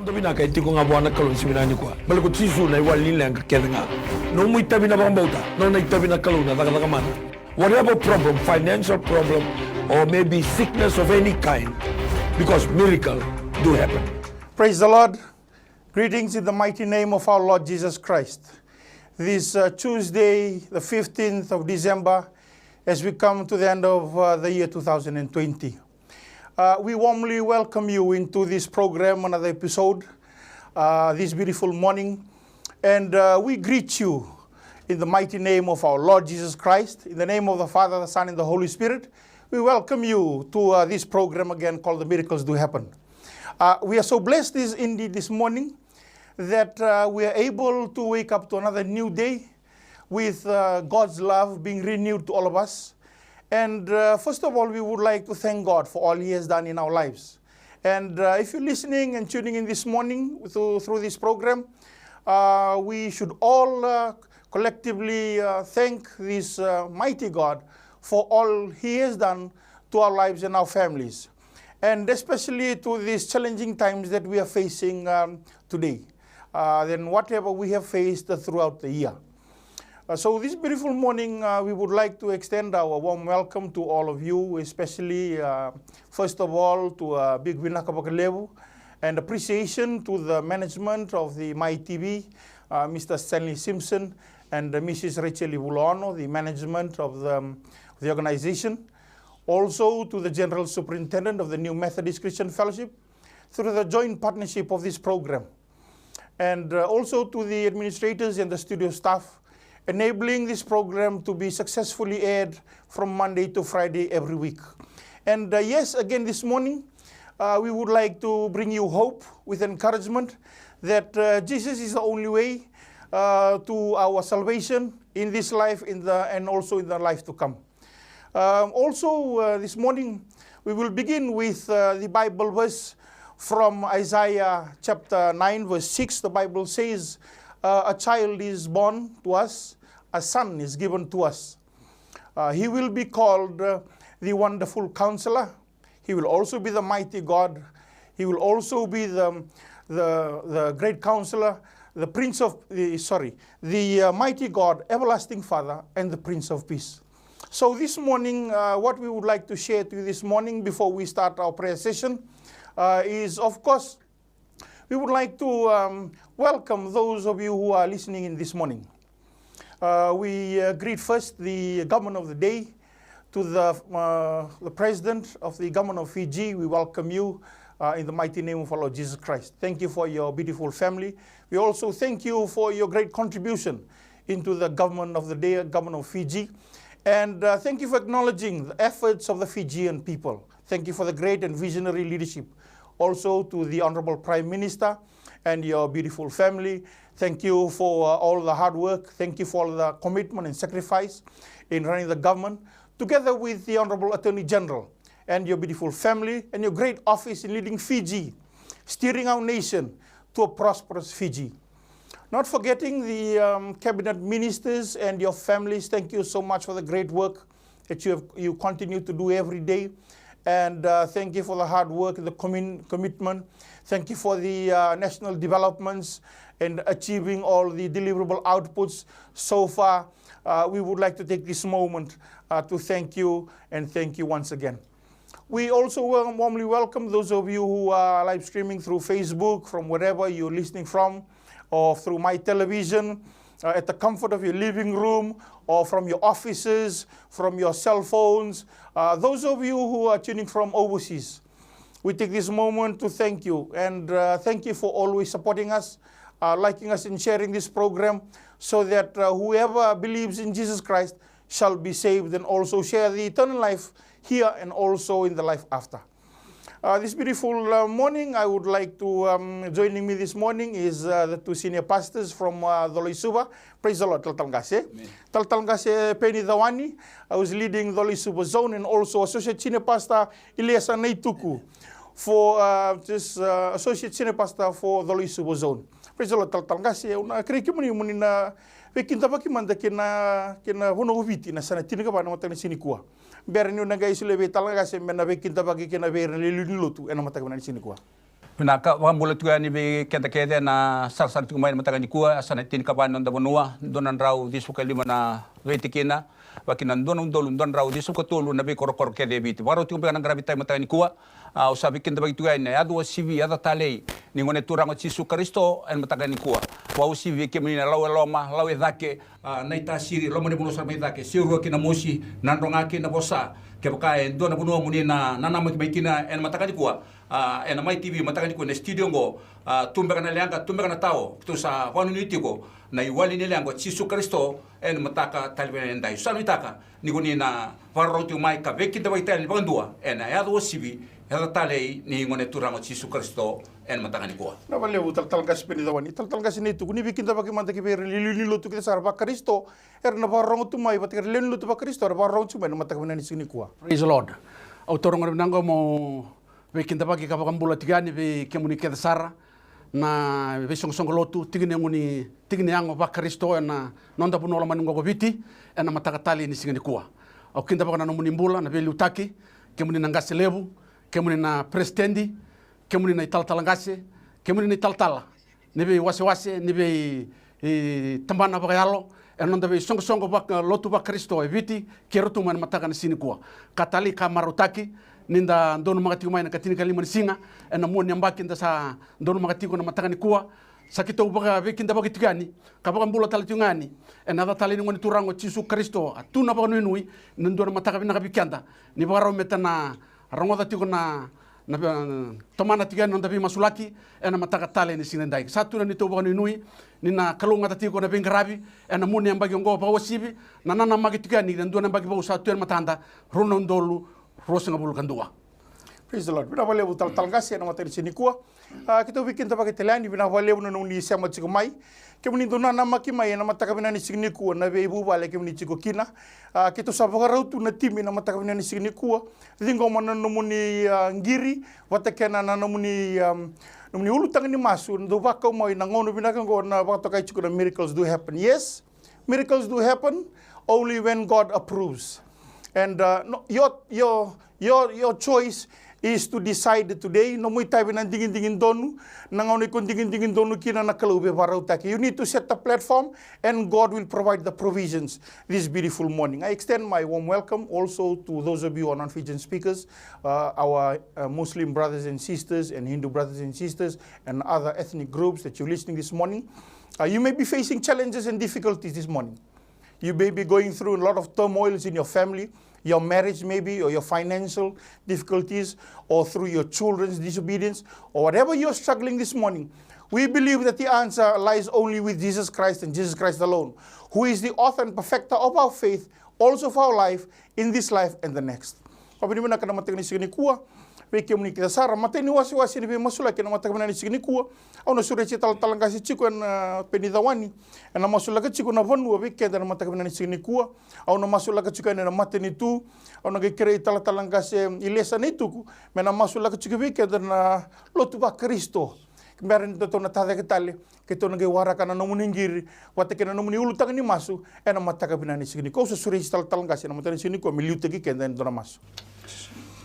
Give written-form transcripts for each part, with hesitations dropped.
Tabi na kay tiko nga buwan na kalon si minani ko. Balik ko tisu na iwalin lang kakenga. No mo itabi na bang bauta. No na itabi na kalon na taka mana. Whatever problem, financial problem, or maybe sickness of any kind, because miracle do happen. Praise the Lord. Greetings in the mighty name of our Lord Jesus Christ. This Tuesday, the 15th of December, as we come to the end of the year 2020. We warmly welcome you into this program, another episode, this beautiful morning. And we greet you in the mighty name of our Lord Jesus Christ, in the name of the Father, the Son, and the Holy Spirit. We welcome you to this program again called The Miracles Do Happen. We are so blessed indeed this morning that we are able to wake up to another new day with God's love being renewed to all of us. And first of all, we would like to thank God for all He has done in our lives. And if you're listening and tuning in this morning through this program, we should all collectively thank this mighty God for all He has done to our lives and our families. And especially to these challenging times that we are facing today, than whatever we have faced throughout the year. So this beautiful morning, we would like to extend our warm welcome to all of you, especially, first of all, to Big Winakabakalevu, and appreciation to the management of the MaiTV, Mr. Stanley Simpson, and Mrs. Rachel Ivulano, the management of the organization. Also to the General Superintendent of the New Methodist Christian Fellowship, through the joint partnership of this program. And also to the administrators and the studio staff, enabling this program to be successfully aired from Monday to Friday every week. And yes, again this morning, we would like to bring you hope with encouragement that Jesus is the only way to our salvation in this life and also in the life to come. Also, this morning, we will begin with the Bible verse from Isaiah chapter 9, verse 6. The Bible says, a child is born to us, a son is given to us. He will be called the Wonderful Counselor. He will also be the Mighty God. He will also be the Great Counselor, the Mighty God, Everlasting Father, and the Prince of Peace. So this morning, what we would like to share to you this morning before we start our prayer session is, of course, we would like to welcome those of you who are listening in this morning. We greet first the government of the day, to the president of the government of Fiji. We welcome you in the mighty name of our Lord Jesus Christ. Thank you for your beautiful family. We also thank you for your great contribution into the government of the day, government of Fiji. And thank you for acknowledging the efforts of the Fijian people. Thank you for the great and visionary leadership. Also to the Honorable Prime Minister and your beautiful family. Thank you for all the hard work. Thank you for all the commitment and sacrifice in running the government, together with the Honorable Attorney General and your beautiful family and your great office in leading Fiji, steering our nation to a prosperous Fiji. Not forgetting the cabinet ministers and your families. Thank you so much for the great work that you continue to do every day. And thank you for the hard work and the commitment. Thank you for the national developments and achieving all the deliverable outputs so far. We would like to take this moment to thank you and thank you once again. We also warmly welcome those of you who are live streaming through Facebook, from wherever you're listening from, or through MaiTV, at the comfort of your living room, or from your offices, from your cell phones. Those of you who are tuning from overseas, we take this moment to thank you. And thank you for always supporting us, liking us and sharing this program, so that whoever believes in Jesus Christ shall be saved and also share the eternal life here and also in the life after. This beautiful morning, I would like to, joining me this morning is the two senior pastors from the Suva. Praise the Lord. Taltalngase Peni Cawani, I was leading the Suva zone, and also Associate Senior Pastor Iliesa Naituku for Associate Senior Pastor for the Suva zone. Praise the Lord. Taltalngase, una krikimuni munina vekinta bakimanda kena hono uviti na sana tinika ba na matang sini kuwa. Bear ni una guys lebe talaga se mena vekinta bagi kena bear ni lutu ena matang sini kuwa. Pinaka wa mula tu ni be kete na sar tu mai matanga ni kua asana tin ka ban nda bonua donan rau disu ka lima na vetikina wakinan donon dolun don rau disu ka tulu na be korokor ke debit waro tu be na gravita matanga ni kua o sabi kinda bagi tu ai adu sivi ada tale ni ngone turang Yesus Kristo en matanga ni kua wa sivi ke mina lawe loma lawe dake na ita siri loma ni bono sarme dake siru kina mosi nandonga kina bosa ke baka en dona bonua muni na nana makina en matanga ni kua en MaiTV matanga ni kua na studio ngo tumbe kana leanga tumbe kana tao tu sa wanu nitiko na iwali ni leanga Yesus Kristo en mataka talibena ndai sa mitaka ni guni na varoti mai ka veki da baita ni bandua en ayado sivi hela talei ni ngone turamo Yesus Kristo en mataka ni kua na vale tal gas Peni dawani tal gas ni tu ni bikin da bagi manta ke ber lili lo tu ke sar ba Kristo na varong tu mai batik len lo tu ba Kristo varong tu mai na mataka ni sini kua. Praise the Lord. Autorong nango mo bikin da bagi ka bakambula tigani be kemuni ke sara na vesong lotu tigine nguni tigine ango ba Kristo na nonda punola manungo go viti na mataka tali ni singani kua. Au kinda baka na muni mbula na veli utaki kemuni na ngase levu kemuni na prestendi kemuni na italtalangase kemuni na italtala nebe wase nebe tambana baka yalo nonda ve songo baka lotu ba Kristo e viti kerotu man mataka na sini kua. Katali ka marutaki ninda ndono magati kumaina katini kalima singa na mo nyambaki nda sa ndono magati ko na matanga ni kuwa sakito baga vekinda bagi tigani kabaka mbula talitungani da tali ni ngoni turango Yesus Kristo atuna baga nui ndono mataka bina kabikanda ni baga rometa na rangoda tiko na tomana tigani nda bi masulaki na mataka tali ni sinendai satuna ni to baga nui ni na kalunga tatiko na bengarabi na mo nyambaki ngo baga wasibi na nana magiti tigani ndono mbagi baga satu matanda rono ndolu Rosa ngabul kandua. Praise the Lord. Bina vale butal talgasi na materi sini kua. Kita bikin tapake telani bina vale una nuni sama chiko mai. Kemuni dona nama kimai na mataka bina ni sini kua na be ibu vale kemuni chiko kina. Kita sabaka rautu na timi na mataka bina ni sini kua. Lingo mana nomuni ngiri watakena na nomuni nomuni ulu tangani masu ndo baka mai na ngono bina kango na watokai chiko na miracles do happen. Yes, miracles do happen only when God approves. And your choice is to decide today. No muy tayo ng dingin donu, nangauni kung dingin donu kina nakalube parautaki. You need to set the platform, and God will provide the provisions this beautiful morning. I extend my warm welcome also to those of you who are non-Fijian speakers, our Muslim brothers and sisters, and Hindu brothers and sisters, and other ethnic groups that you're listening this morning. You may be facing challenges and difficulties this morning. You may be going through a lot of turmoils in your family, your marriage maybe, or your financial difficulties, or through your children's disobedience, or whatever you're struggling this morning. We believe that the answer lies only with Jesus Christ and Jesus Christ alone, who is the author and perfecter of our faith, also of our life, in this life and the next. Pabili ka na matagni signi kuwa, we kemuni kita sara mateni wasi ni be masula kena matagna ni signi kuwa, au na sure tal talangasi chiku na Peni dawani, na masula ka chiku na vonu we kenda na matagna ni signi kuwa, au na masula ka chiku na mateni tu, au na kere tal talangasi Iliesa Naituku, me na masula ka chiku we kenda na lotu ba Kristo. Meron to na tada kitali kito nage wara kana no muningiri wate kena no muni ulutang ni masu na mataka binani signi ko so sure tal talangasi na matani signi ko miliute ki kenda ndo na masu.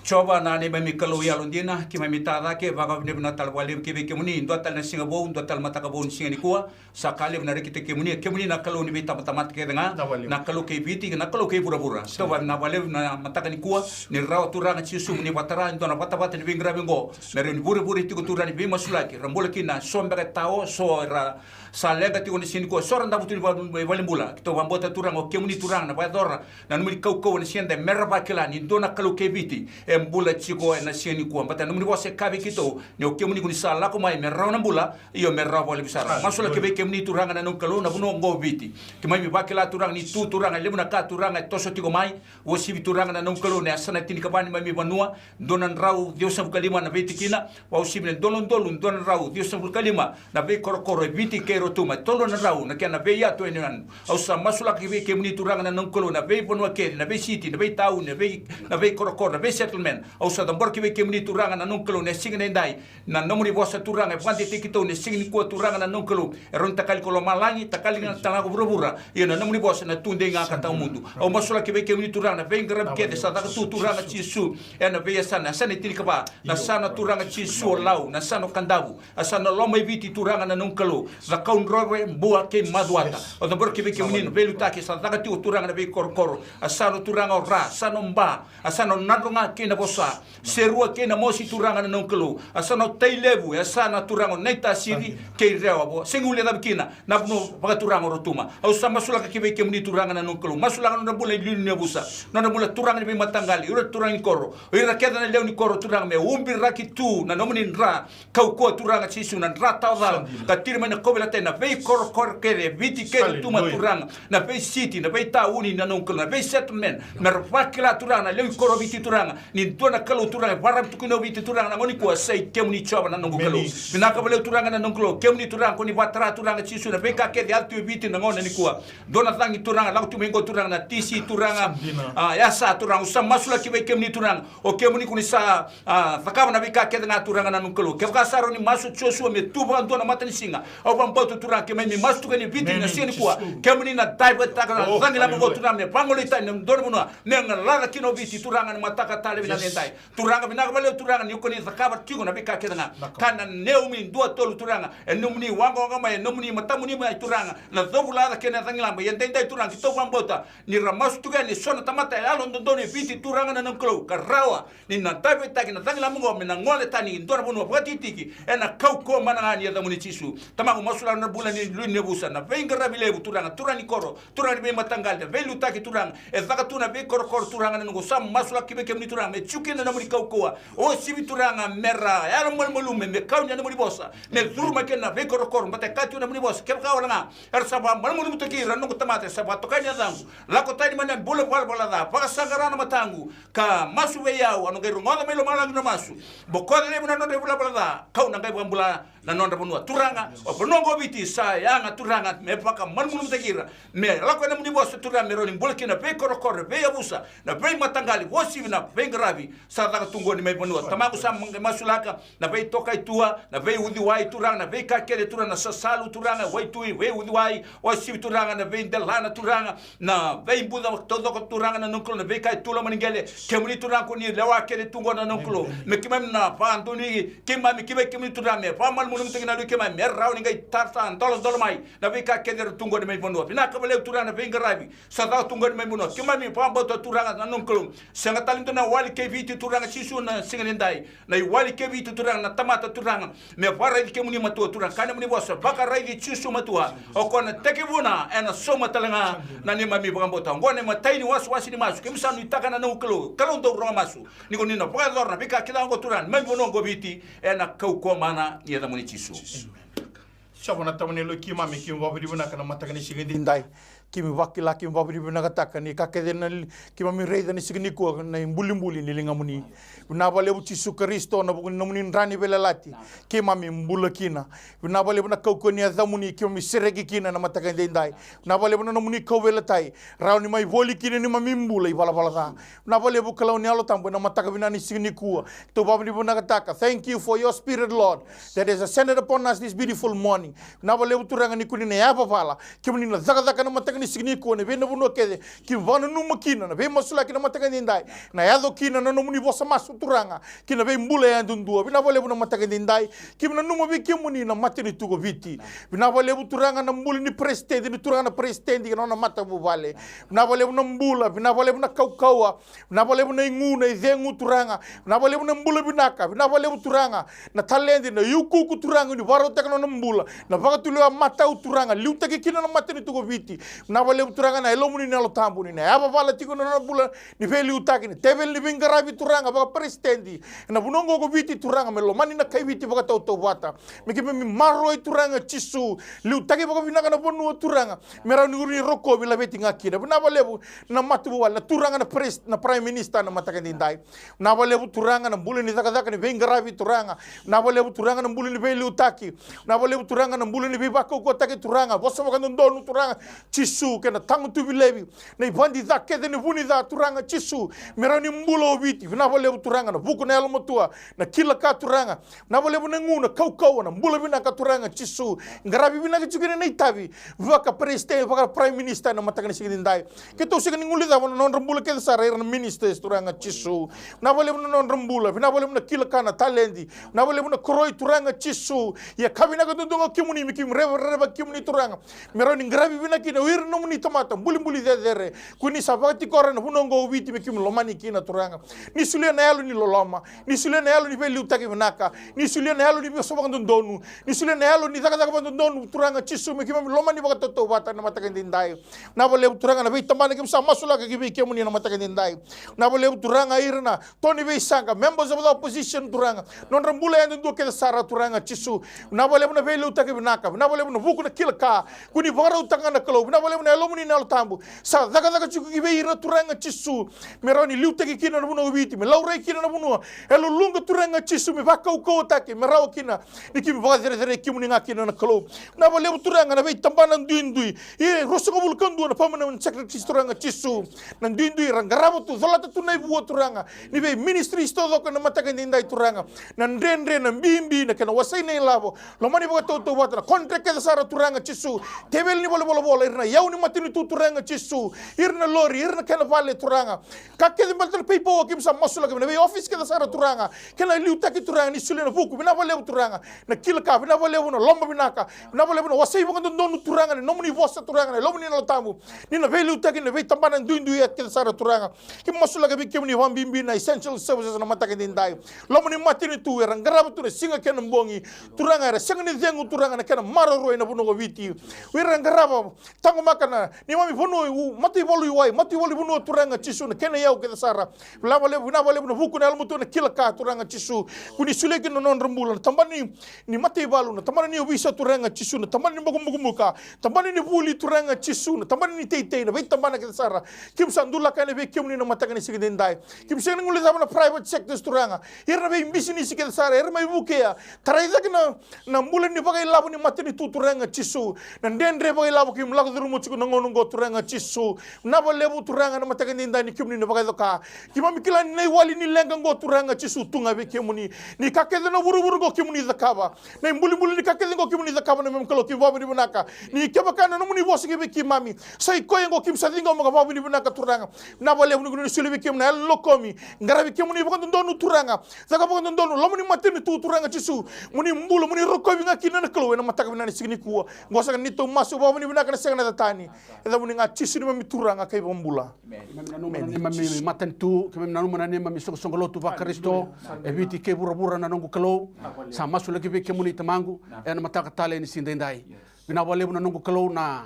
Coba na ni mami kalau ya lundina ki mami tada ke baga ni bina tal walim ke ke muni ndo tal na singabo ndo tal mataka bon singani kuwa sakali bina rekite ke muni na kalau ni bita matamat ke denga na kalau ke biti na kalau ke pura so na walim na mataka ni kuwa ni raw turanga chisu ni batara ndo na bata ni bingra bingo na ni buri tiku turani bi masulaki rambola kina sombere tao so ra salega tiku ni sini kuwa so randa butu walimbula kito bambota turanga ke muni turanga na badora na numi kau ni siende merba kila ni ndo na kalau ke biti mbula chiko na sieni kuwa mbata numri wase kabi kito ni okemuni kuni sala ko mai merra na mbula iyo merra wale bisara masula kebe kemni turanga na nungkalo na buno ngo biti kimai mi bakela turanga ni tu turanga lebu na ka turanga toso tiko mai wosibi turanga na nungkalo ne asana tini kabani mai mi banua donan rau diosa kalima na biti kina wa usibi donon rau diosa kalima na be korokoro biti kero tuma tolo na rau na kana be ya to enan ausa masula kebe kemni turanga na nungkalo na be bonwa ke na be city na be town na be korokoro na be settlement settlement au sa tambor ki ke muni turanga na nungkelo ne sing ne dai na nomuri bosa turanga e pante tikito ne sing ni ko turanga na nungkelo e ron takali ko malangi takali na tanga burubura e na nomuri bosa na tunde nga kata mundu au masula ki ke muni turanga na veng grab ke de sa tu turanga chisu e na veya sana tirika ba na sana turanga chisu lau na sana kandabu asana loma viti turanga na nungkelo za kaun rowe bua ke maduata o tambor ki ke muni velu take sa tu turanga na ve korkoro asano turanga ra sano mba asano nadonga ke na bosa serua ke na mosi turanga na nongkelo asano teilevu asana turanga neita siri ke rewa bo singule da bikina na buno paga turanga rotuma au sama sula ke ke muni turanga na nongkelo masula na bula lilu ne busa na bula turanga be matangali ura turanga koro ira keda na leuni koro turanga me umbi raki tu na nomuni ra kau ko turanga sisu na ra tawda ka tirma na kobela tena ve kor ke viti ke tuma turanga na ve city na ve tauni na nongkelo na ve settlement na vakila turanga leuni koro viti turanga ni dona kalau turanga baram tukino viti turanga na ngoni ko sei kemuni choba na nongkelo binaka bale turanga na nongkelo kemuni turanga ko ni batara turanga sisu na beka ke altu viti na ngona ni ko dona tangi turanga la tu mengo turanga na tisi turanga ya sa turanga sama masula ki kemuni turanga o kemuni ko ni sa fakaba na beka ke na turanga na nongkelo ke ka saro ni masu chosu me tuba dona matani singa au bamboto turanga ke me masu tukani viti na sini ko kemuni na daiba taka na tangi la mengo turanga ne pangolo ita ne dona mona ne ngala kino viti turanga na mataka tale bina nentai turanga bina bale turanga ni ko ni zakaba tigo na beka ke na kana neumi dua tolu turanga enumni wango ngama enumni matamuni mai turanga na dovula da ke na tangila ba yentai turanga to bambota ni ramas tuga ni sona tamata alo ndoni viti turanga na nklo karawa ni na tabe taki na tangila mungo me na ngole tani ndora bono bwatitiki ena kauko mananga ni da muni chisu tamago masula na bula ni lune busa na venga rabile turanga turani koro turani be matangal de velu taki turanga e zaka tuna be koro turanga na ngo sam masula kibe kemni turanga me chukena na muri kaukoa o sibi turanga mera ya mol molume me kaunya na muri bosa me zurma kenna be koro mbate katu na muri bosa ke kawala nga er saba mal molume to ki ranno tamate saba to kanya zangu la ko tani manen bolo bala da pa sagara na matangu ka masu we yawo anu ngero ngoda melo malangu na masu bokole le no de bula da kau na ngai bambula na nonda bonua turanga o bonongo biti sa yanga turanga me paka mal molume to kira me la ko na muri bosa turanga meroni bolkina be koro be yabusa na be matangali wosi na be gravi sa da tungo ni me bonua tamago sa masulaka na be toka itua na be udi wai turanga na be ka kele turanga sa salu turanga wai tui we udi wai o sibi turanga na be delana turanga na be buda todo ko turanga na nonkulo na be ka tula maningele kemuni turanga ko ni lewa kele tungo na nonkulo me kimam na pa antoni kimam kibe kemuni turanga me pa mal munum tingina lu kimam me raw ni ngai tarta dolos dolmai na be ka kele tungo ni me bonua bina ka bele turanga na be gravi sa da tungo ni me bonua kimam pa boto turanga na nonkulo senga talinto na wali ke viti turanga sisu na singendai na wali ke viti turanga na tamata turanga me fara ke muni matua turanga kana muni bosa baka raidi sisu matua o kona tekivuna ena soma talanga na ni mami bambota ngone mataini wasi ni masu kimsanu itaka na nukelo kalondo ro masu niko nina prador na bika kidango turanga me bonongo viti ena kauko mana ni da muni sisu Shabana tamane lo kima me kim babri buna kana matakani sigindi ndai kimi wakila kim babri buna kataka ni kakedena kima mi reida ni sigini ko na mbuli ni linga muni na bale bu Yesu Kristo na bu namuni rani belalati kima mi mbula kina na bale buna kauko ni azamuni kima mi seregi kina na matakani ndai na bale buna namuni kawelatai raw ni mai voli kina ni mami mbula ibala sa na bale bu kalau ni alo tambo na matakabina ni sigini ko to babri buna kataka thank you for your spirit Lord that is ascended upon us this beautiful morning na bale bu turanga ni kunina ya pala kima ni zaka na matakani sigini ko ne be na buno kede kima vana numa kina na be masula kina matakani ndai na yado kina na nomuni vosa masu turanga kina be mbula ya ndundua bina vale bu na matakani ndai kima na numa be kimuni na matini tugo viti bina vale bu turanga na mbuli ni presidente ni turanga na presidente na mata bu vale bina vale bu na mbula bina vale bu na kaukaua bina vale bu na ingu na izengu turanga bina vale bu na mbula binaka bina vale bu turanga na talenti na yuku turanga ni varo tekno na mbula na baka tulua mata uturanga liuta kina na matini tugo viti na vale bu turanga na elomuni na lo tambu ni na aba vala tiko na bula ni veli utaki ni tevel ni vingaravi turanga baka presidente na bunongo go viti turanga melo mani na kai viti baka tau bata mikime mi maroi turanga chisu liutaki baka vinaka na bonu turanga mera ni roko bila veti ngakina na vale bu na matu wala turanga na prime minister na mataka ndai na vale bu turanga na bulu ni zaka ni vingaravi turanga na vale bu turanga na bulu ni veli utaki na vale bu turanga na bulu ni bibaka ko taki turanga bosa baka ndonu turanga chisu Chisu kena tangu tu Viliame nei bandi da kede ni vuni da turanga Chisu merani mbula obiti na vale turanga na buku na elo motua na kila ka turanga na vale na nguna kau na mbula bina ka turanga Chisu ngarabi bina ka chukene nei tavi vaka presidente vaka prime minister na mataka ni sigindai keto sigini nguli da non rambula ke sa na minister turanga Chisu na vale non rambula na vale na kila kana talendi na vale na kroi turanga Chisu ya kabina ka dundunga kimuni mikim reba kimuni turanga merani ngarabi bina kina wir no muni tomata mbuli dere kuni sabati korana hunongo ubiti mikim lomani kina turanga ni sulia na yalo ni loloma ni sulia na yalo ni veli utaki vinaka ni sulia na yalo ni bisoba ndonu ni sulia na yalo ni daga ndonu turanga Chisu mikim lomani baka toto bata na mataka ndindai na vale turanga na vita mana kim sa masula ka gibi kemuni na mataka ndindai na vale turanga irna toni ve sanga members of the opposition turanga non rambula endo do ke sara turanga Chisu na vale na veli utaki vinaka na vale na vuku na kilka kuni vara utanga na kalo na vale na lomuni na tambu sa daga chuku gibi ira turanga Chisu meroni liutaki kina na buno ubiti me laure kina na buno elo lunga turanga Chisu me vaka uko take merao kina nikim vazere kimuni ngakina na kalo na vale turanga na vei tambana ndui e rosoko vulkandu na pamana secretary turanga Chisu na ndui rangarabo tu zolata tu nai buo turanga ni vei ministry stodo kana mataka ndai turanga na ndendre na mbimbi na kana wasai nei lavo lomani boka toto wata contract ke sara turanga Chisu tevel ni bola irna yau ni matini tu turanga Chisu irna lori irna kana vale turanga kakke de malter people kim sa masula kim na vei office ke sara turanga kana liutaki turanga ni sulena vuku bina vale turanga na kilka bina vale no lomba binaka bina vale no wasai boka ndonu turanga ni nomuni vosa turanga ni lomuni na tamu ni na vei liutaki na vei tambana ndui ke sara turanga kim masula ke kim ni wambimbi na essential services na mataka ndai lomuni matini tu rangarabo tu singa kana mbongi turanga ra singa ni zengu turanga na kana maroro na buno viti we rangarabo tango makana ni mami bono mati volu wai mati volu buno turanga Chisu na kana yau ke sara lava le no vuku na almuto na kilka turanga Chisu kuni suleki no non rambula tambani ni mati valu na tambani ni obisa turanga Chisu na tambani ni mogumuka tambani ni vuli turanga Chisu na tambani ni teitei na vei tambana ke sara kim sandula kana ve kim ni na mataka ni sigindai kim seng ngule na private sectors turanga irna ve business ke sara irma ibukea taraida na mbula ni bagai labu ni matini tu turanga Chisu na ndendre bagai labu kim lagu durumu chiku ngongo turanga Chisu na lebu turanga na mataka ndai ni kim ni bagai doka kima mikila ni wali ni lenga ngo turanga Chisu tunga ve kimuni ni kakede na buru go kimuni zakaba na mbuli ni kakede go kimuni zakaba na memkalo kim babu ni bunaka ni kebakana no muni bosi ke kimami sai koyengo kim sadinga mo babu ni bunaka turanga na lebu ni sulu kim na lokomi ngarabi kimuni bago ndonu turanga zakaba bago ndonu lomuni matini tu turanga Chisu muni mbulu muni rokobi ngakina na kalo na mataka binani signi kuwa ngosa ni to masu babu ni bunaka na sengana tani eda muni nga Chisu ni mami turanga kai bombula mami matan tu kemi nanu manani mami songolo tu vakaristo eviti ke bura na nongu kalo sa masu lagi be kemuni tamangu na mataka tale ni sindendai bina wale na nongu kalo na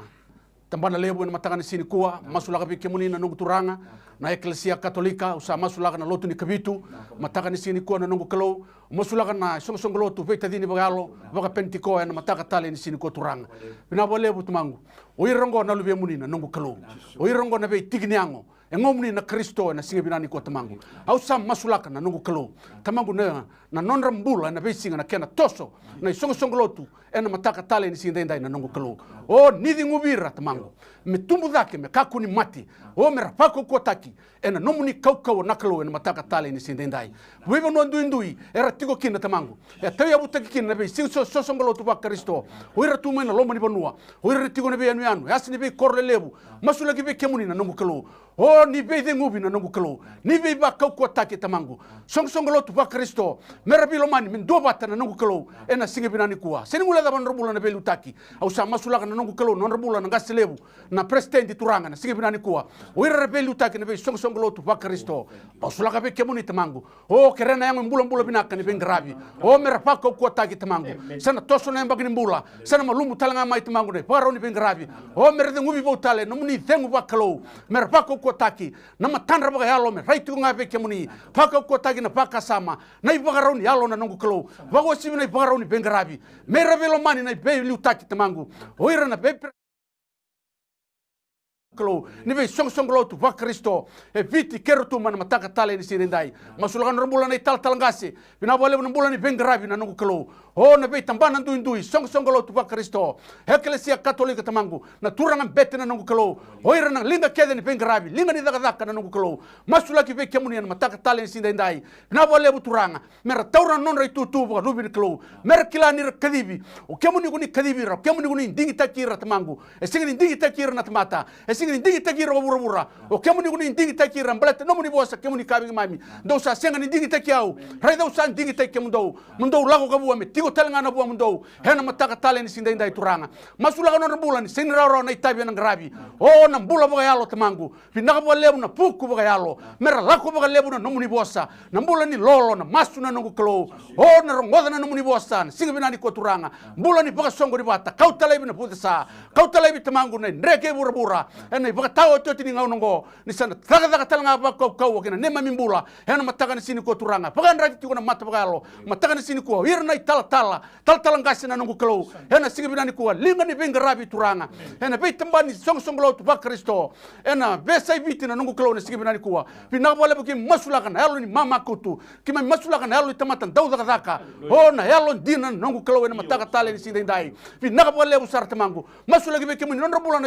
tambana lebu na mataka ni sini kuwa masu lagi be kemuni na nongu turanga na eklesia katolika usa masu lagi na lotu ni kabitu mataka ni sini kuwa na nongu kalo masu lagi na songolo tu veita dini bagalo baga pentiko na mataka tale ni sini kuwa turanga bina wale tamangu oirongo na lube muni na nongu kalo oirongo na be tigniango engomni na Kristo na singa binani kwa tamangu au sam masulaka na nungu kalo tamangu na non rambula na besinga na kena toso na songolotu ena mataka tale ni singa ndai na nungu kalo o nidi ngubira tamangu me tumbu dake me kakuni mati o me rapako kotaki ena nomuni kaukau na kalo ena mataka tale ni singa ndai wivo no ndui era tigo kina tamangu e taya butaki kina na be singa songolotu ba Kristo o ira tu mena lomo ni banua o ira tigo na be anu asini be korle lebu masulaki be kemuni na nungu kalo o ni be de ngubi na nungu kalo ni be ba kau kotaki tamangu songolotu ba Kristo merabilo mani min dobata na nungu kalo ena singa binani kuwa seningula da banrobula na belu taki au sa masulaka na nungu kalo non rabula na gaselebu na presidenti turanga na singa binani kuwa o ira belu taki na be songolotu ba Kristo masulaka be kemuni tamangu o kerena yang mbula binaka ni bengrabi o merapako kotaki tamangu sana toso na mbagini mbula sana malumu talanga mai tamangu ne paro ni bengrabi o merede ngubi botale no muni thengu ba kalo merapako kotaki na matandra baga yalo me raitu ngabe kemuni paka kotaki na paka sama na ibagaroni yalo na nungu kalo bago sibi na ibagaroni bengrabi merabelo mani na be liutaki tamangu oira na be kalo ni be songolotu va Kristo e viti kerutu man mataka tale ni sirendai masulakan rambula na tal ngase bina bole bulan ni bengrabi na nungu kalo o na vei tambana ndui song lo tu va Kristo Eklesia Katolika tamangu na turanga bete na nungu kalau oira na linga kede ni pengravi linga ni daga na nungu kalau masula ki ve kemuni na mataka talen sinda ndai na vole buturanga mera taura non rai tu va rubi kalau mera kilani kadibi o kemuni kuni kadibi ra kemuni kuni dingi takira tamangu e singini dingi takira na tamata e singini dingi takira bura o kemuni kuni dingi takira mbalete no muni bosa kemuni kabi mami do sa sengani dingi takiau rai do sa dingi takiamundo mundo lago kabu ame tigo talanga na bua mundo hena mataka talen sinda ndai turanga masula kana bulan sin raw na itabi na gravi o na bula baga yalo tamangu pinaka baga lebu na puku baga yalo mera lako baga lebu na nomuni bosa na bula ni lolo na masu na nungu klo o na rongoda na nomuni bosa singa binani ko turanga bula ni baga songo di bata kau talaibi na putesa kau talaibi tamangu na ndreke bura ena baga tawo toti ni ngaunongo ni sana daga talanga baga kau kina nema mimbula hena mataka ni sini ko turanga baga ndrati tiko na mata baga yalo mataka ni sini ko hirna tala ngasi na nungu klo hena singa binani ko linga ni benga rabi turanga ena be tambani song lo tu Kristo ena be sai biti na nungu klo na sigi binani kuwa pina wale buki masulakan halo ni mama kutu kima masulakan halo tamatan dauda kadaka o na halo dina nungu klo ena mataka tale ni sigi dai pina wale usar tamangu masulagi be kimi non robula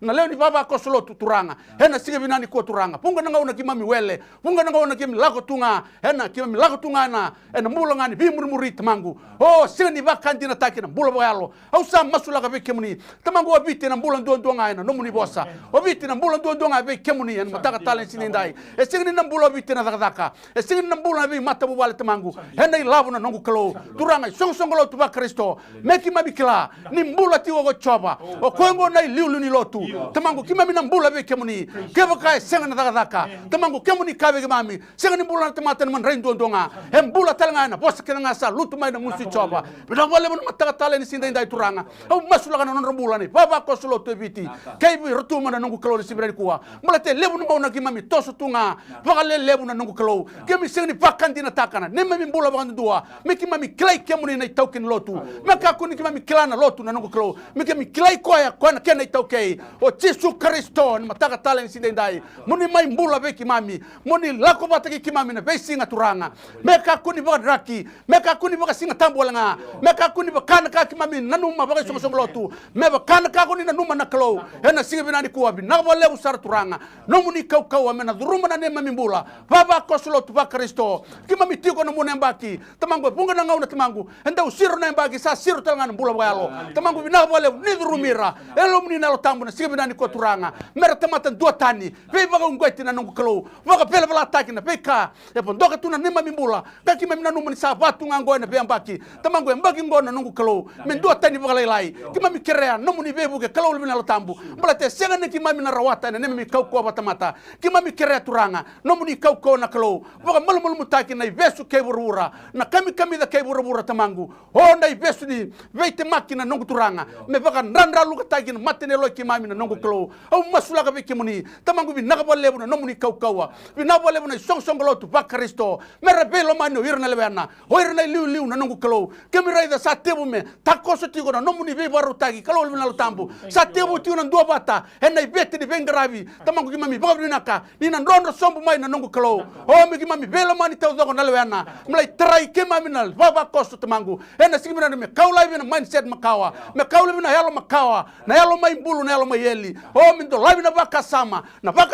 na leo ni baba ko solo turanga ena sigi binani ko turanga punga na ngauna kimami wele punga na ngauna kimi lago tunga ena kimi lago tunga na ena mulanga ni bimurmuri tamangu o sigi ni bakanti na takina bula bayalo au sa masulaga be kimi tamangu wabiti na mbula ndonga ina nomuni bosa wabiti na mbula ndonga be kemuni en mataka talen sinindai e singini na mbula wabiti na daka e singini na mbula be matabu wale tamangu hena ilabu na nongu kalo turanga songolo tu ba Kristo meki mabikila ni mbula tiwo go choba o kwengo na liulu ni lotu tamangu kimami na mbula be kemuni keva kai senga na daka tamangu kemuni kabe kimami senga ni mbula na tamata man rein ndonga e mbula talanga na bosa kenanga sa lutu mai na musi choba bidang wale mo mataka talen sinindai turanga au masulaga non mbula ni baba ko solo to biti kay bi rutuma na nungu kalo sibirani kuwa malate lebu no na kimami toso tunga bagale lebu na nungu kalo kemi sengni pakandi na takana nema mi mbula bagandu dua me kimami klai kemuni na taukin lotu maka kuni kimami klana lotu na nungu kalo me kemi klai koya kwana kena taukei o Jesu Kristo ni mataka talen sindendai muni mai mbula be kimami muni lako bataki kimami na be singa turanga meka kuni badraki meka kuni baga singa tambolanga meka kuni bakana ka kimami nanuma baga songo lotu meba kana ka kuni na numa na kalo ena singa binani kuwa bi na wale usar turanga no muni kau amena duruma na nema mimbula baba koslo tu ba Kristo kima mitiko na mune mbaki tamangu bunga na ngauna tamangu enda usiro na mbaki sa siro talanga mbula balo tamangu bi na wale ni durumira elo muni na lo tambu na singa binani ko turanga mera tamata dua tani be baga ungweti na nungu kalo baga pele bala takina beka e pondoka tuna nema mimbula ka kima mina numa ni sa batu ngango na be mbaki tamangu mbaki ngona nungu kalo men dua tani baga lai kima mikrea no muni be buke kalo mina lo tambu mbalate senga ne kimami na rawata na nemi kau ko batamata kimami kere turanga no muni kau ko na kalo baga malmul mutaki na vesu ke burura na kami da ke burura tamangu o na vesu ni veite makina nongu turanga me baga randra lu kataki na matene lo kimami na nongu kalo au masula ka be kimuni tamangu bi na ba lebu na no muni kau kawa bi na ba lebu na song lo tu ba Kristo me rebelo mano irna lebana o irna liu na nongu kalo kemi raida sa tebu me takoso tigo na no muni be barutaki kalo na lo tambu sa tebu tiuna dua bata ena ibete di bengravi tamangu kimami baga naka ni na ndondo sombu mai na nongu kalo o mi kimami belo mani tau dogo na lewana mlai trai kimami na baba kosto tamangu ena sikimina me kaula na mindset makawa me kaula na yalo makawa na yalo mai mbulu na yalo mai yeli o mi ndo live na baka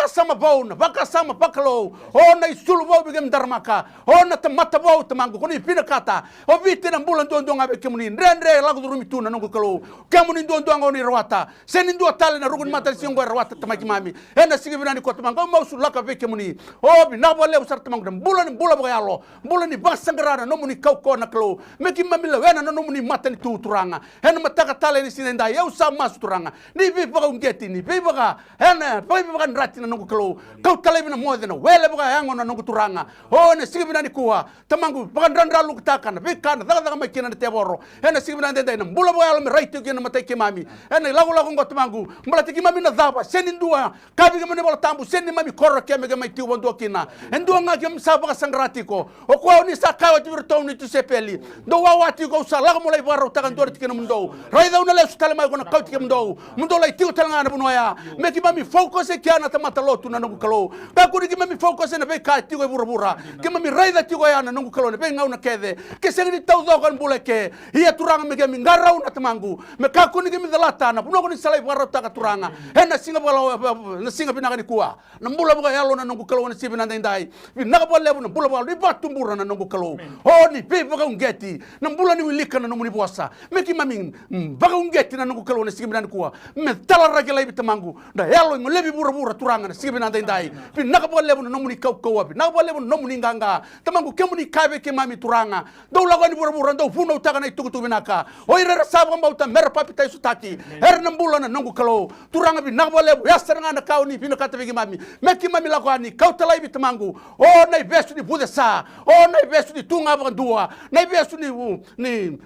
sama bau na baka sama pakalo o na isulu bau bigem darmaka o na tamata bau tamangu kuni pina kata o vite na mbulu ndondo ngabe kimuni ndre lagu durumi tu na nongu kalo kamuni ndondo ngoni rawata seni ndo tale na rugun mata singo rawata tamaki mami ena sigi binani ko tamangu mau sulaka veke muni o bi na bole usar tamangu mbula baga yalo mbula ni basangrana no muni kau ko na klo meki mami la wena no muni mata ni tu turanga ena mataka tale ni sinenda eu sa mas turanga ni bi baga ungeti ni bi baga ena bi baga nrati na nongu klo kau tale bina mo dena wele baga yango na nongu turanga o ne sigi binani kuwa tamangu baga ndandra lu kutaka na bi kana daga makina na teboro ena sigi binani denda mbula baga yalo mi raito gena mataki mami ena lagu ngo tamangu mbula tiki mami na dhaba seni ndua kabi kama ne bola tambu seni mami korra keme kama tiu bondo kina ndua nga kem saba sangrati ko o ko ni sakawa tivirto ni tu sepeli do wawati ko sala mo lay baro takan dor tikena mundo raida una le sutala mai ko na kauti mundo lay tiu talanga na bunoya me ki mami focus e kiana tamata lotu na ngu kalo ka kuri ki mami focus na be ka tiu e burabura ki mami raida tiu ya na ngu kalo ne be nga una kede ke sengi tau dokan bule ke ia turanga me kemi ngarau na tamangu me kaku ni kemi dalata na puno ni salai warau taka turanga hena singa bala na singa pinaka ni kuwa na mbula buka yalo na nungu kalau na sibi na ndai pinaka bala lebu na mbula bala ni batumbura na nungu kalau oh ni pe baka ungeti na mbula ni wilika na nungu ni puasa me ki mami baka ungeti na nungu kalau na sibi na kuwa me tala rage lai tamangu na yalo ngo lebi bura turanga na sibi na ndai pinaka bala lebu na nungu ni kau api na bala lebu na nungu ni nganga tamangu kemu ni kabe ke mami turanga do lago ni bura do funo utaka na itukutu binaka oira sabu mbauta mer papi tai sutaki nambula na nungu kalau turanga bi nabo lebu yasanga na kau ni pino kata bigi mami meki mami lakwani kau talai bi tamangu o na besu ni budesa o na besu ni tunga bandua na besu ni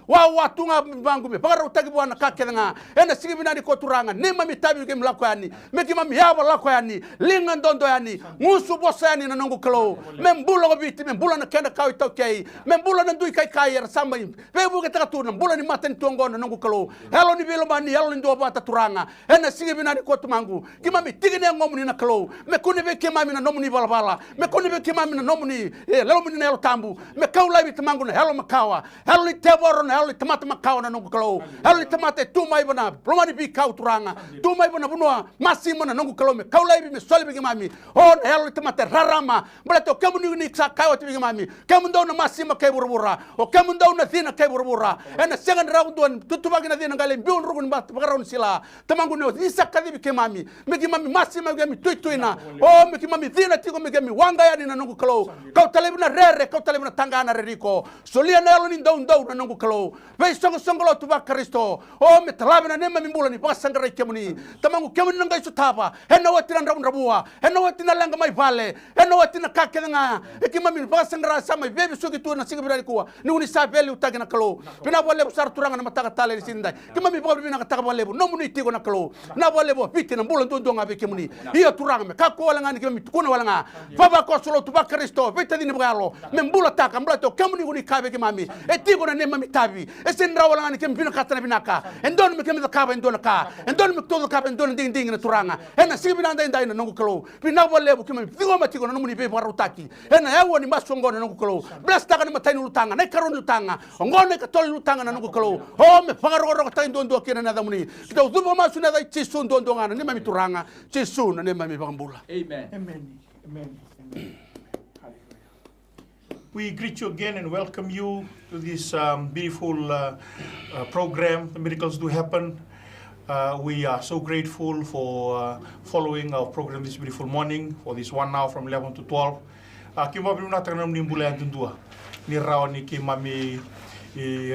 wa tunga bangu be bagara utaki bwana kakenga ena sigi binani ko turanga ne mami tabi ke mlakwani meki mami yaba lakwani linga ndondo yani ngusu bosa yani na nungu kalau membula ko biti membula na kenda kau itokei membula na ndui kai ya samba pebu ke taka tuna mbula ni maten tuongo na nungu kalau helo ni belo mani helo ni ndo bata turanga ena sigi binani ko tumangu kimami tigine ngomu ni na kalau me kuni be kimami na nomu ni balabala me kuni be kimami na nomu ni lelo muni na helo tambu me kau lai tumangu na helo makawa helo ni teboro na helo ni tamata makawa na nungu kalau helo ni tamata tumai bana plomani bi kau turanga tumai bana bunua masimo na nungu kalau me kau lai bi me soli bi kimami o na helo ni tamata rarama mbula to kemu ni sa kau ti bi kimami kemu ndo na masimo ke burubura o kemu ndo na thina ke burubura ena sengan raunduan tutubagi na thina ngale biun rugun bat bagaron sila tamangu no isa kadibi kemami meki mami masima gemi tuituina o meki mami thina tiko meki mami wanga yani na nungu kalau kau talebu na rere kau talebu na tangana reriko solia na elo ni ndau na nungu kalau vei songo lo tuba Kristo o me talabe na nema mimbula ni pasangara kemuni tamangu kemuni nanga isu tapa hena watina rabua hena watina langa mai vale hena watina kakenga eki mami pasangara sama bebe sugi tu na singa birani kuwa ni uni sabeli utagi na kalau pina bole usar turanga na mataka tale sindai kimami bole bina kataka bole no muni tigo na kalau na bole bo piti na mbula ndo ngabe kemuni iyo turanga me kako wala ngani kimami tukuna wala nga baba ko solo tuba Kristo vita dini bgalo me mbula taka mbula to kemuni uni kabe kimami etigo na nema mitabi esendra wala ngani kimami bina katana binaka endon me kemami kaba endon ka endon me todo kaba endon ding na turanga ena sigi bina ndai na nungu kalau pina bole bo kimami tigo matigo na muni be barutaki ena yawo ni masongo na nungu kalau bless taka na matai lutanga na karoni lutanga ngone ka tol lutanga na nungu kalau o me pagaro ta ndondo kina na damuni kita uzuba masu na dai chisu ndondo ngana ni mami turanga chisu na ne mami bagambula. Amen. We greet you again and welcome you to this beautiful program. The miracles do happen. We are so grateful for following our program this beautiful morning for this 1 hour from 11 to 12. Kima bimna tanam ni mbula yandundua ni rawani kimami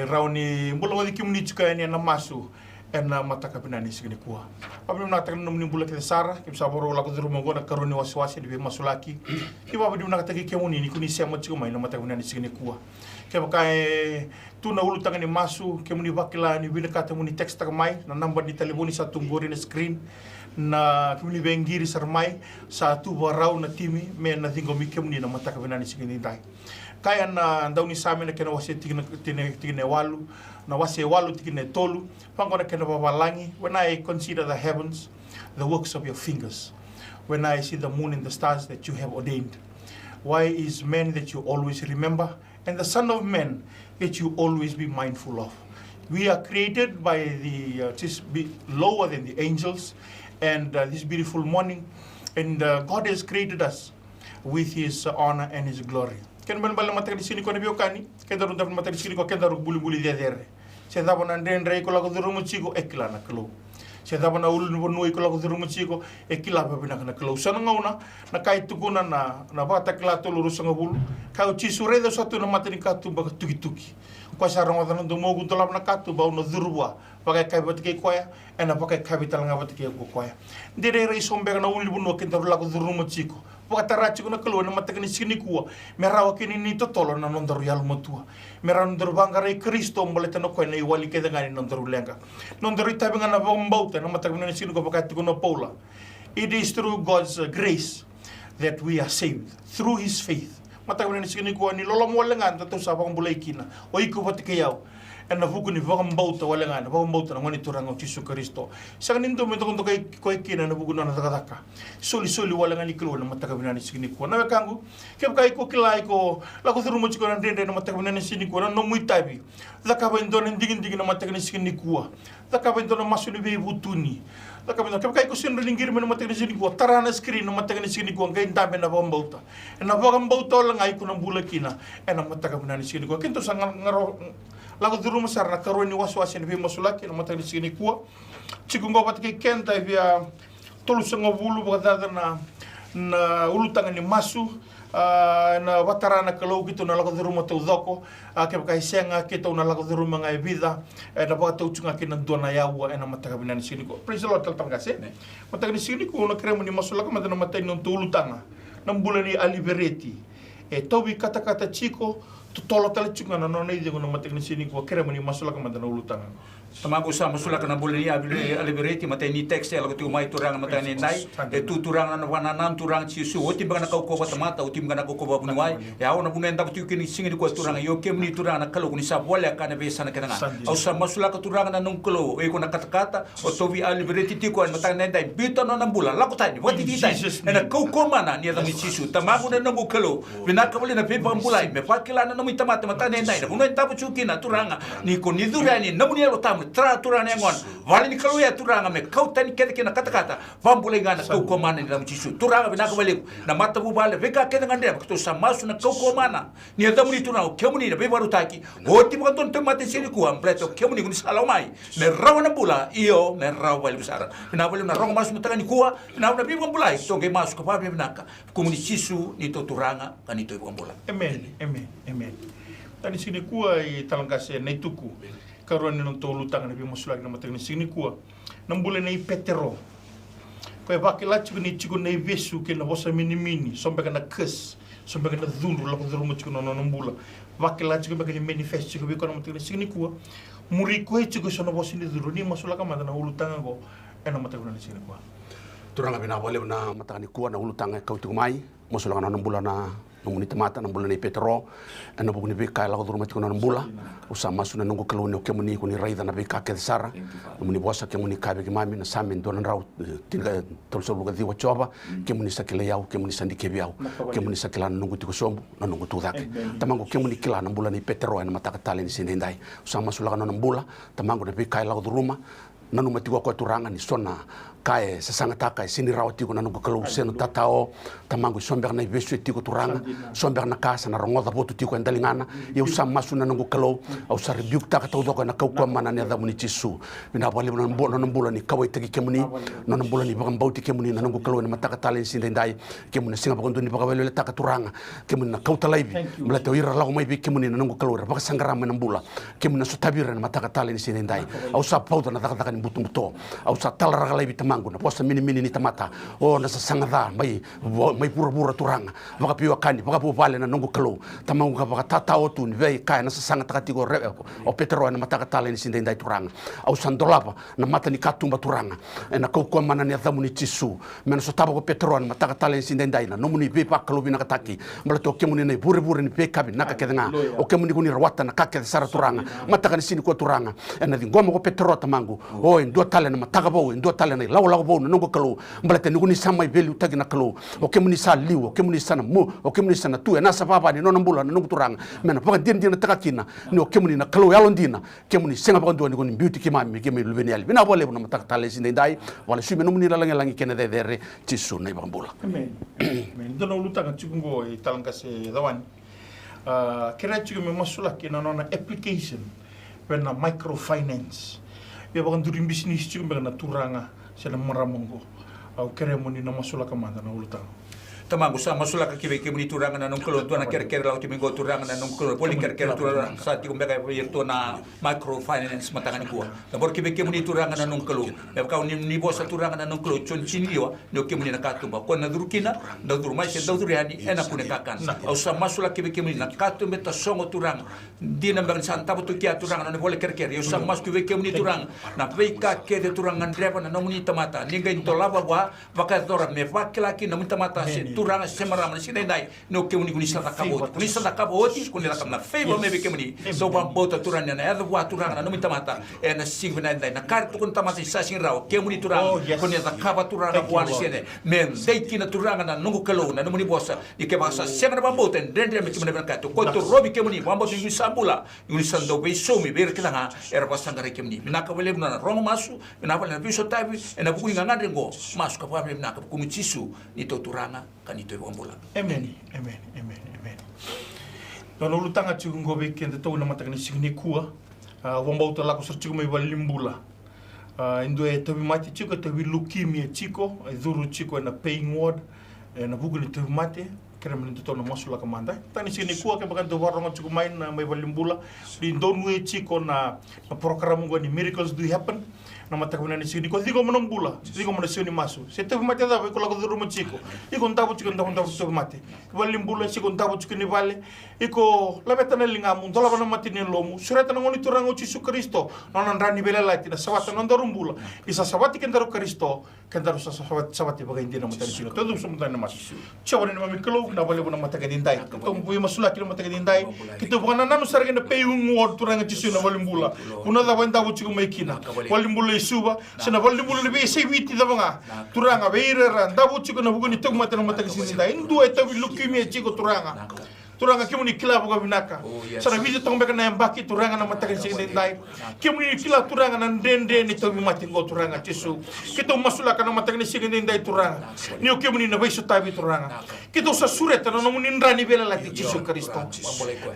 rawani mbula wadi kimni chuka ni na masu ena mataka binani sigini kuwa bimna tanam ni mbula ke sara kim saboro la ko duru ngona karoni waswasi di masulaki kima bimna taki kemuni ni kuni sema chuma ina mataka binani sigini kuwa kema kai tuna ulu tangani masu kemuni bakila ni bina kata muni text takamai na number ni telefoni satu ngori na screen na kemuni bengiri sarmai satu barau na timi me na thingo mi kemuni na mataka binani sigini dai kaya na ndauni same na kena wase tigine walu na wase walu tigine tolu pangona kena babalangi. When I consider the heavens, the works of your fingers, when I see the moon and the stars that you have ordained, why is man that you always remember, and the Son of Man that you always be mindful of? We are created by the just be lower than the angels, and this beautiful morning, and God has created us with His honor and His glory. Ken ban bala materi sini ko nabiyo kani ken daru daru materi sini ko ken daru buli dere se dabo na ndendre ko la ko duru muchiko ekila na klo se dabo na ulu no ko la ko duru muchiko ekila ba bina na klo sana ngauna na kai tukuna na bata kla to luru sanga bulu ka uchi sure do satu na materi ka tu ba tuki ko sa rongo na do mogu to la na ka tu ba no durwa pakai kai batike koya ena pakai capital nga batike ko koya ndere re sombe na ulu no ken daru la ko duru muchiko Pakatarachi kuna kalo na matakani sini kuwa merawa kini ni totolo na nondaru yalu matua mera nondaru bangare Kristo mbaleta no koe na iwali ke dangani nondaru lenga nondaru itabi nga na bambauta na matakani sini ko pakati kuna Paula. It is through God's grace that we are saved through His faith. Matakani sini kuwa ni lolo mo lenga tato sa pang bulay kina o iku patike yaw na vuku ni vagambauta wale ngana vagambauta na ngani turanga Yesu Kristo sa nindo me to kai kina na vuku na taka soli wale ngani kilo na mataka binani sini ko na kangu ke kai ko kilai ko la ko thuru mo chiko na ndende na mataka binani sini ko na no muitabi zaka ba ndona ndigin na mataka sini ko zaka ba ndona masuni be butuni zaka ba kai ko sin ringir me na mataka sini ko tarana screen na mataka sini ko ngai ndambe na vagambauta na vagambauta wala ngai ko na bulakina na mataka binani sini ko kinto sa ngaro lago duru masar na karoni waswasi ni masulaki na matani sini kuwa chikungo patike kenta via tolu sanga bulu bagada na ulutanga ni masu na watarana kalau gitu na lago duru mata udoko ke kai senga kita na lago duru mga vida na bata uchunga kina dona yawa na mataka binani sini ko praise the lord taltangase matani sini ko na kremo ni masulaka matana matani no ulutanga na mbulani alibereti tobi kata chiko tolo tala chunga na nona ide kono matekni sini ko kere mani masula ka madana ulutanga tamago sa masula kana boleni alibereti mateni text ela ko mai turanga matani nai tu turanga na wana nan turang chi su oti bana ka ko mata oti bana ko ba bunwai ya ona bunenda tu kini singi ko turanga yo kemni turanga kalo ni sa bola kana be sana kana au sa masula ka turanga na nungklo e ko na kata o tovi alibereti ti ko matani dai bito no nambula la ko tani wati ti tai na ko mana ni da mi chi su tamago na nungklo bina ka bolena pe pambulai me fakila na mi tamata matane ndai na tapu chukina turanga ni ko ni durani na muni lo tamu tra turana ngon vale ni kalu ya turanga me kautani kede kena kata vambulenga na kau komana ni damu chisu turanga bina ka bale na mata bu bale veka kede ngande to samasu na kau komana ni damu ni turanga kemuni na be baru taki oti mo ton temate sini ku ampleto kemuni ni salomai me rawana bula io me rawa bale besara na bale na rongo masu mutanga ni kuwa na be bambulai to ge masu ka pa be naka komuni chisu ni to turanga kani to bambula amen tani sini kuwa I talangkase Naituku karone no tolu tanga na bimusulagi na matagni sini kuwa nambule na ipetero ko bakila chiku na vesu ke na bosa mini sombe kana kes sombe kana dhundu la kudhuru chiku no nambula bakila chiku bakani manifest chiku biko na matagni sini kuwa muri ko chiku sono bosi ni dhuru ni masulaka madana ulu tanga go na matagni sini kuwa turanga bina wale na matagni kuwa na ulu tanga kautu mai masulaka na nambula na nunguni tamata na mbula ni petro na buguni bika la koduru matiko na mbula usama suna nungu kaloni okemuni kuni raida na bika ke sara muni bosa kemuni kabe kimami na samen don rau tinga tolso luga diwa choba kemuni sakile yau kemuni sandike biau kemuni sakila nungu tiko sombu na nungu tudake tamango kemuni kila na mbula ni petro na mataka tale ni sinendai usama sula na mbula tamango na bika la koduruma nanu matiko ko turanga ni sona kae sasanga taka sini rawa tiko na nungu kalau seno tatao tamango somber na vesu tiko turanga somber na kasa na rongoda botu tiko endalingana ye usam masu na nungu kalau au sa rebuke taka taudoka na kau mana ne da muni tisu bina wali na mbula ni kawai tagi kemuni na mbula ni bagam bauti kemuni na nungu kalau na mataka talen sinde ndai kemuni singa bagondo ni bagawele le taka turanga kemuni na kauta laibi mla te ira lago mai bi kemuni na nungu kalau baka sangara na mbula kemuni na sutabira na mataka talen sinde ndai au sa pauta na taka ni butu au sa talra laibi mangu na posta mini ni tamata o na sangada mai pura turanga baka piwa kani baka pu vale na nungu kalau tamangu ka baka tata otu ni vei kai na sanga takati go o petero na mataka tale ni sinde ndai turanga au sandolapa na mata ni katumba turanga na ko mana ni adamu ni tisu mena so taba ko petero na mataka tale ni sinde ndai na nomuni be pa kalau bina kataki mala to kemuni nei bure ni pe kabi naka kedenga o kemuni kuni rawata na kake sara turanga mataka ni sini ko turanga na di ngoma ko petero tamangu o ndo tale na mataka bo ndo tale na lawa bo nungu kalau mbalate nuguni samai velu tagi na kalau o kemuni sa liu o kemuni sana mu o kemuni sana tu na sababa ni nona mbula na nungu turanga mena paka din takakina ni o kemuni na kalau yalondina kemuni senga paka ndo ni kuni beauty kimami kemi luveni ali bina bole na mataka tale sinde ndai wala sumi nomuni la langi kene dere tisu na ibambula amen dona ulutanga chikungo talangkase dawani kira chikume masula kina nona application pena microfinance be baka ndurim business chikume na turanga sena maramongo au kere moni na masula kamanda na ulutang tamango sa masula ka kibe kemuni turanga na nung kelo to na kere la utimingo turanga na nung kelo poli kere turanga sa ti kumbeka yerto na microfinance matangani kuwa na bor kibe kemuni turanga na nung kelo be ka ni bosa turanga na nung kelo chonchiniwa no kemuni na katumba ko na durukina na durmai se duriani ena kune kakan au sa masula kibe kemuni na katumbe ta songo turanga dina mbang santa butu kia turanga na poli kere yo sa mas kibe kemuni turanga na peika kede turanga ndreva na nomuni tamata ninga intolava wa vakadora me vakila ki na mutamata se turanga semarama sini dai no ke uni kunisa takabot kunisa takabot kunila kamna favor maybe ke muni so bang bota turanga na ada buat turanga na numita mata na singna dai na kar tukun tamata sa singrao ke muni turanga kunila takaba turanga buat sini men dai kina turanga na nungu kalau na numuni bosa ike basa semana bang bota dendre me kemuni berkat ko to robi ke muni bang bota sambula yuni sando be so mi ber kilanga era pasanga ke muni minaka wele na rongo masu minaka na biso tabi na buku nganga ngo masu ka pa minaka buku mchisu ito turanga kanito wambula. Amen, amen, amen, amen. Dono ulutanga chikungo beke nda tau na matakani signi kua. Wambau to lako sarchiku mai walimbula. Indo e tawi mate chiko tawi leukemia chiko, dhuru chiko na paying ward, na buku ni tawi mate. Kira menentu tau na masula kamanda. Tani signi kua ke bakan tawi waronga chiku mai na mai walimbula. Donu e chiko na program ngwa ni miracles do happen. Na matakuna ni signi ko digo manambula digo mana signi masu se te mate da ko la ko duru machiko iko ndabu chiko ndabu te mate walimbula siko ndabu chiko ni vale iko la betana linga mun dola bana mate ni lomu surata ngoni turanga uchi su Kristo non rani bela lati na sawata non darumbula isa sawati kendaru Kristo kendaru sawati bagai ndina mate ni sino todo sum tana mas chawani mami klo na vale bana mate ka dindai to bui masula kilo mate ka dindai kito bana nanu sarga na peyung wor turanga chisu na walimbula una da wanda uchi ko mekina walimbula Suva, sena walimbula lebe sei witi da banga turanga beira randa buchi ko na buguni tok mata na mata kisini da indu eta leukemia chiko turanga kimuni kila buga binaka sana visi tong beka na mbaki turanga na mata kisini dai kimuni kila turanga na ndende ni to mati ngo turanga chisu kito masula kana mata kisini dai turanga ni o kimuni na baisu tabi turanga kito sa sureta na muni ndrani bela la chisu Kristo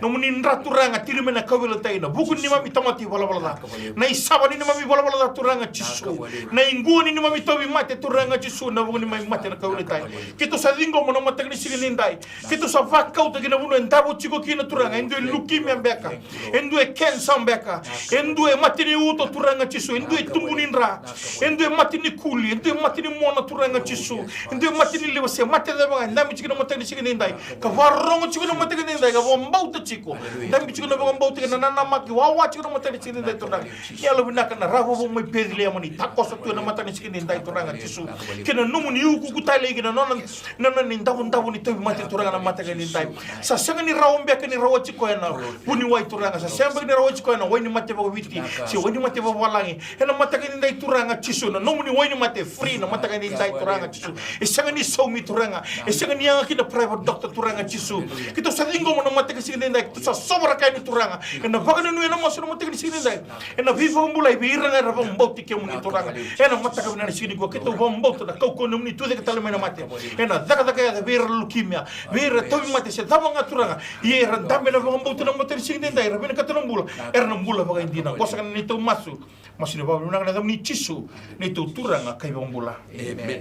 no muni ndra turanga tirime na kawela taina buku ni mami tamati wala wala na isaba ni mami wala wala turanga chisu na inguni ni mami tobi mate turanga chisu na buku ni mami mate na kawela taina kito sa dingo mo na mata kisini dai kito sa vakau ta gina buno ndabu chiko kina turanga endo leukemia mbeka endo cancer mbeka endo matini uto turanga chisu endo tumbuni ndra endo matini kuli endo matini mona turanga chisu endo matini lewase mate da banga ndami chiko mata kisini dai ka warongo chiko mata kisini dai ka bombauta chiko ndami chiko na bombauta na nana maki wawa chiko mata kisini dai turanga yalo binaka na rabo mo pedile amani takosa tu na mata kisini dai turanga chisu kina numuni uku kutale kina nona ni ndabu ni tobi mate turanga na mata kisini dai sa sanga ni raombe ka ni rawo chiko na puni wai turanga sa sanga ni rawo chiko na wai ni mate ba witi si wai ni mate ba walangi ena mata kisini dai turanga chisu na numuni wai ni mate free na mata kisini dai turanga chisu e sanga ni so mi turanga e sanga ni anga kina private doctor turanga chisu kito sa dingo mo na mata kisini dai sa sobra ka ni turanga ena bagana nu ena mo so mata kisini dai ena vivo mbulai bi iranga ra bombauti ke mo ni turanga ena mata ka na sini ko kito bombauti na kauko no ni tu de ka tala mena mate ena daga ya bir leukemia bir tobi mate se tabanga turanga ye randambe na bombauti na mata kisini dai ra bena ka tala mbula erna mbula baga indina kosa kan ni to masu masini ba nu na ni chisu ni to turanga kai bombula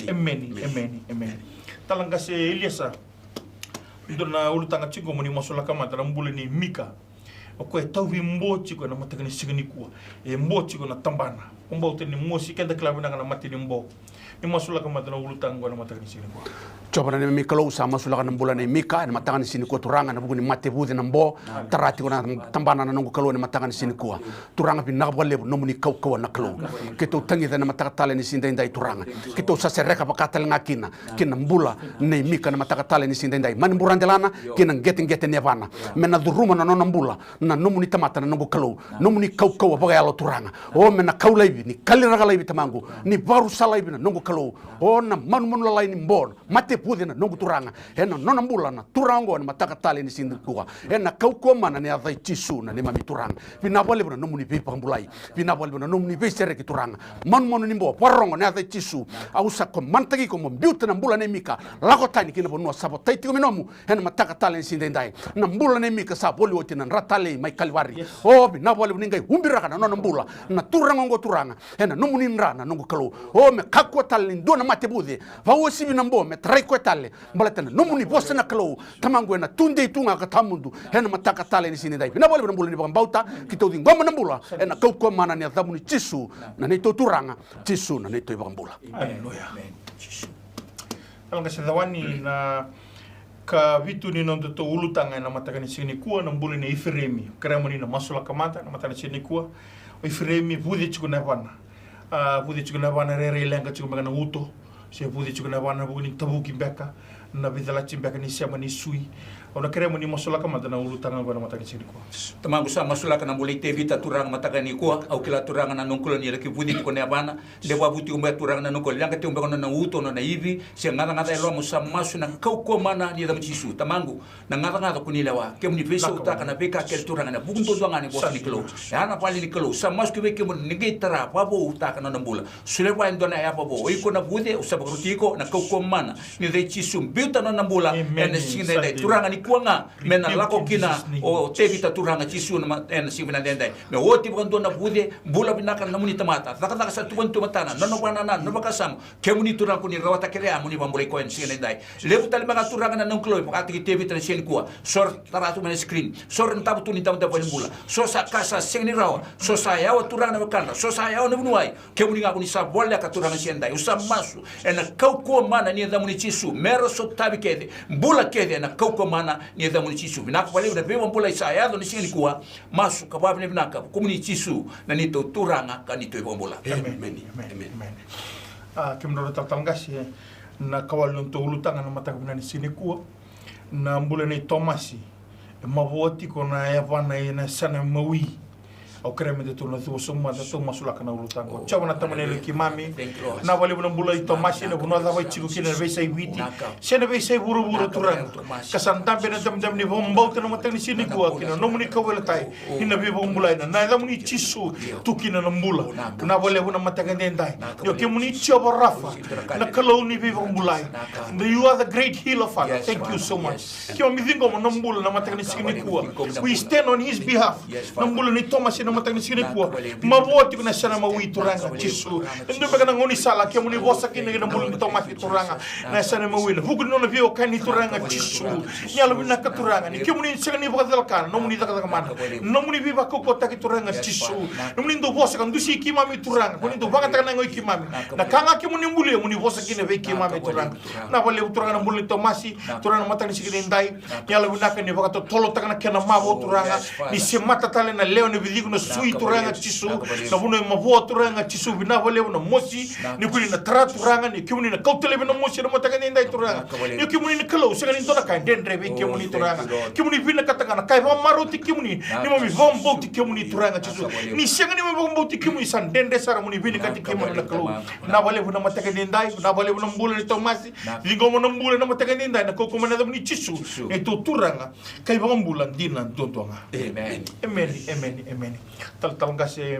amen talanga se Iliesa dona ulutanga chiko moni masula kama tara mbule ni mika ko e tawi mbochi ko na matakani sigani kuwa e mbochi ko na tambana umbo te ni mosi kenda klabu na matini mbo ni masula kama tara ulutanga na matakani sigani kuwa coba na mika lo sama masula kana mbula ni mika na matangani sini ko turanga na buguni mate buzi na mbo tarati ko na tambana na nongo kalo na matangani sini kuwa turanga bi na bwale no muni kau na kalo kito tangi na matakatale ni sinda indai turanga kito sa sereka pakatale ngakina kina mbula ni mika na matakatale ni sinda indai mani burandelana kina getting nevana mena duruma na nona mbula na no muni tamata na nongo kalo no muni kau baga yalo turanga o mena kau laibi ni kalira laibi tamangu ni baru salaibi na nongo kalo o na manu lalai ni mbon mate pude na nongo turanga ena nona mbula na turango na matakatale ni sinda kuwa ena kau mana ni athai chisu na ni mami turanga pina bole na no muni pipa mbulai pina bole na no muni besere ki turanga manu ni mbo parongo ni athai chisu ausa ko mantagi ko mbiuta na mbula ni mika lako tani kina bonua sabo taiti ko minomu ena matakatale ni sinda indai na mbula ni mika sa boli wote na ratale mai kalwari o pina bole ningai humbiraka na nona mbula na turanga ngo turanga ena no muni nra na nongo kalo o me kakwa tali ndona mate bude vawo sibi na mbo me trai ko tale mbalatana no muni bosa na kalo tamango na tunde tunga ka tamundu ena matakatale ni sinda pina bole na mbula ni bambauta kitodi ngoma na mbula ena kauko mana ni adhabu ni chisu na ni turanga chisu na ni to bambula haleluya alanga se Cawani na ka vitu ni nondo to ulutanga na matakani sini kuwa na mbule ni ifiremi karamoni na masula kamata na matakani sini kuwa ifiremi budi chukuna bana rere lenga chukuna na uto se budi chukuna bana bugini tabuki beka na vidala chimbaka ni siama ni sui ona kere mo ni mosola ka madana ulutanga gona mata ni sini ko Tamangu sa masula kana MaiTV ta turang mataka ni kuwa au kila turang na nongkulo ni laki budi ko ne abana le wabuti umba turang na nongkulo yang kete umba kono na uto no na hivi se ngata ngata elo mo sa masu na kau ko mana ni dam chisu tamangu na ngata ngata kuni lewa ke muni pesa uta kana beka kel turang na bugun to ngani bos ni kilo ya na pali ni kilo sa mas ke ke mun ni tara pa bo uta kana na mbula sule wa ndona ya pa bo iko na bude usaba rutiko na kau ko mana ni de chisu biuta no na mbula ene sine de turang ni kuanga mena lako kina o tevi ta turanga chisu na en sivina dendai me oti bukan na bude bula binaka na muni tamata taka sa tuan tu matana no banana no bakasam ke muni turang kuni rawata kere muni bambule ko en sine dai lebu tali maka turanga na nongklo pakati tevi tan sien kuwa sor taratu men screen sor ntabu tu ni tamu ta bula so sa kasa sing ni rawa so sa ya turanga na bakanda so sa ya na bunuai ke muni ngakuni sa bolle ka turanga sien dai usam masu en kau ko mana ni da muni chisu mero so tabi kede bula kede na kau ko mana ni da muni chisu binaka pale na beba bula isa ya do ni sien kuwa masu ka babe binaka komuni chisu na ni to turanga ka ni to bombola amen kimno tatangasi na kawal no to ulutanga na mata kuna ni sini kuwa na mbule ni tomasi mavoti kona evana ina sana mawi au kreme de tu na tu soma da tu masula kana ulutanga chawana tamane le kimami na wale buna mbula tomasi na buna da vai chiku kina ve sai witi sene ve sai buru turanga kasanta bena dam ni bombo tena mata ni sini kuwa kina no muni kawela tai ina ve bombula ina na da muni chisu tu kina na mbula na wale buna mata ngendai yo ke muni chobo rafa na kaloni ve bombula you are the great healer father thank you so much kio mithingo mo mbula na mata ni sini kuwa we stand on his behalf na mbula ni tomasi na mata ni sini kuwa mavoti kuna sana mawi turanga chisu ndo bega ngoni sala ke muni bosa kina na mbula ni tomasi turanga na sana mawi na hugu no na vio kani turanga chisu nyalo bina ka turanga ni ke muni sega ni boka kana no muni taka mana no muni viva ko kota ki turanga chisu no muni ndo bosa kan dusi ki mami turanga kuni ndo baka taka ngoi ki mami na kanga ke muni mbule muni bosa kina ve ki mami turanga na wale turanga na mbula ni tomasi turanga mata ni sikini ndai nyalo bina ka ni boka to tolo taka na kena mavo turanga ni se mata tale na leo ni vidiku na sui turanga chisu na buno mavo turanga chisu bina wale na mosi ni kuni na tra turanga ni kuni na kautele bina mosi na mata ni ndai turanga ni kuni ni kalo sega ni ndona ka dendre ve ke muni turanga ke muni bina katanga na kai va maruti ke muni ni mami vombo ti ke muni turanga chisu ni sega ni vombo ti ke muni san dendre sara muni bina kati ke muni na kalo na wale na mata ni ndai na wale na mbule ni tomasi lingo mo na mbule na mata ni ndai na koko mana ni chisu e to turanga kai va mbula dina tontonga amen tal ngase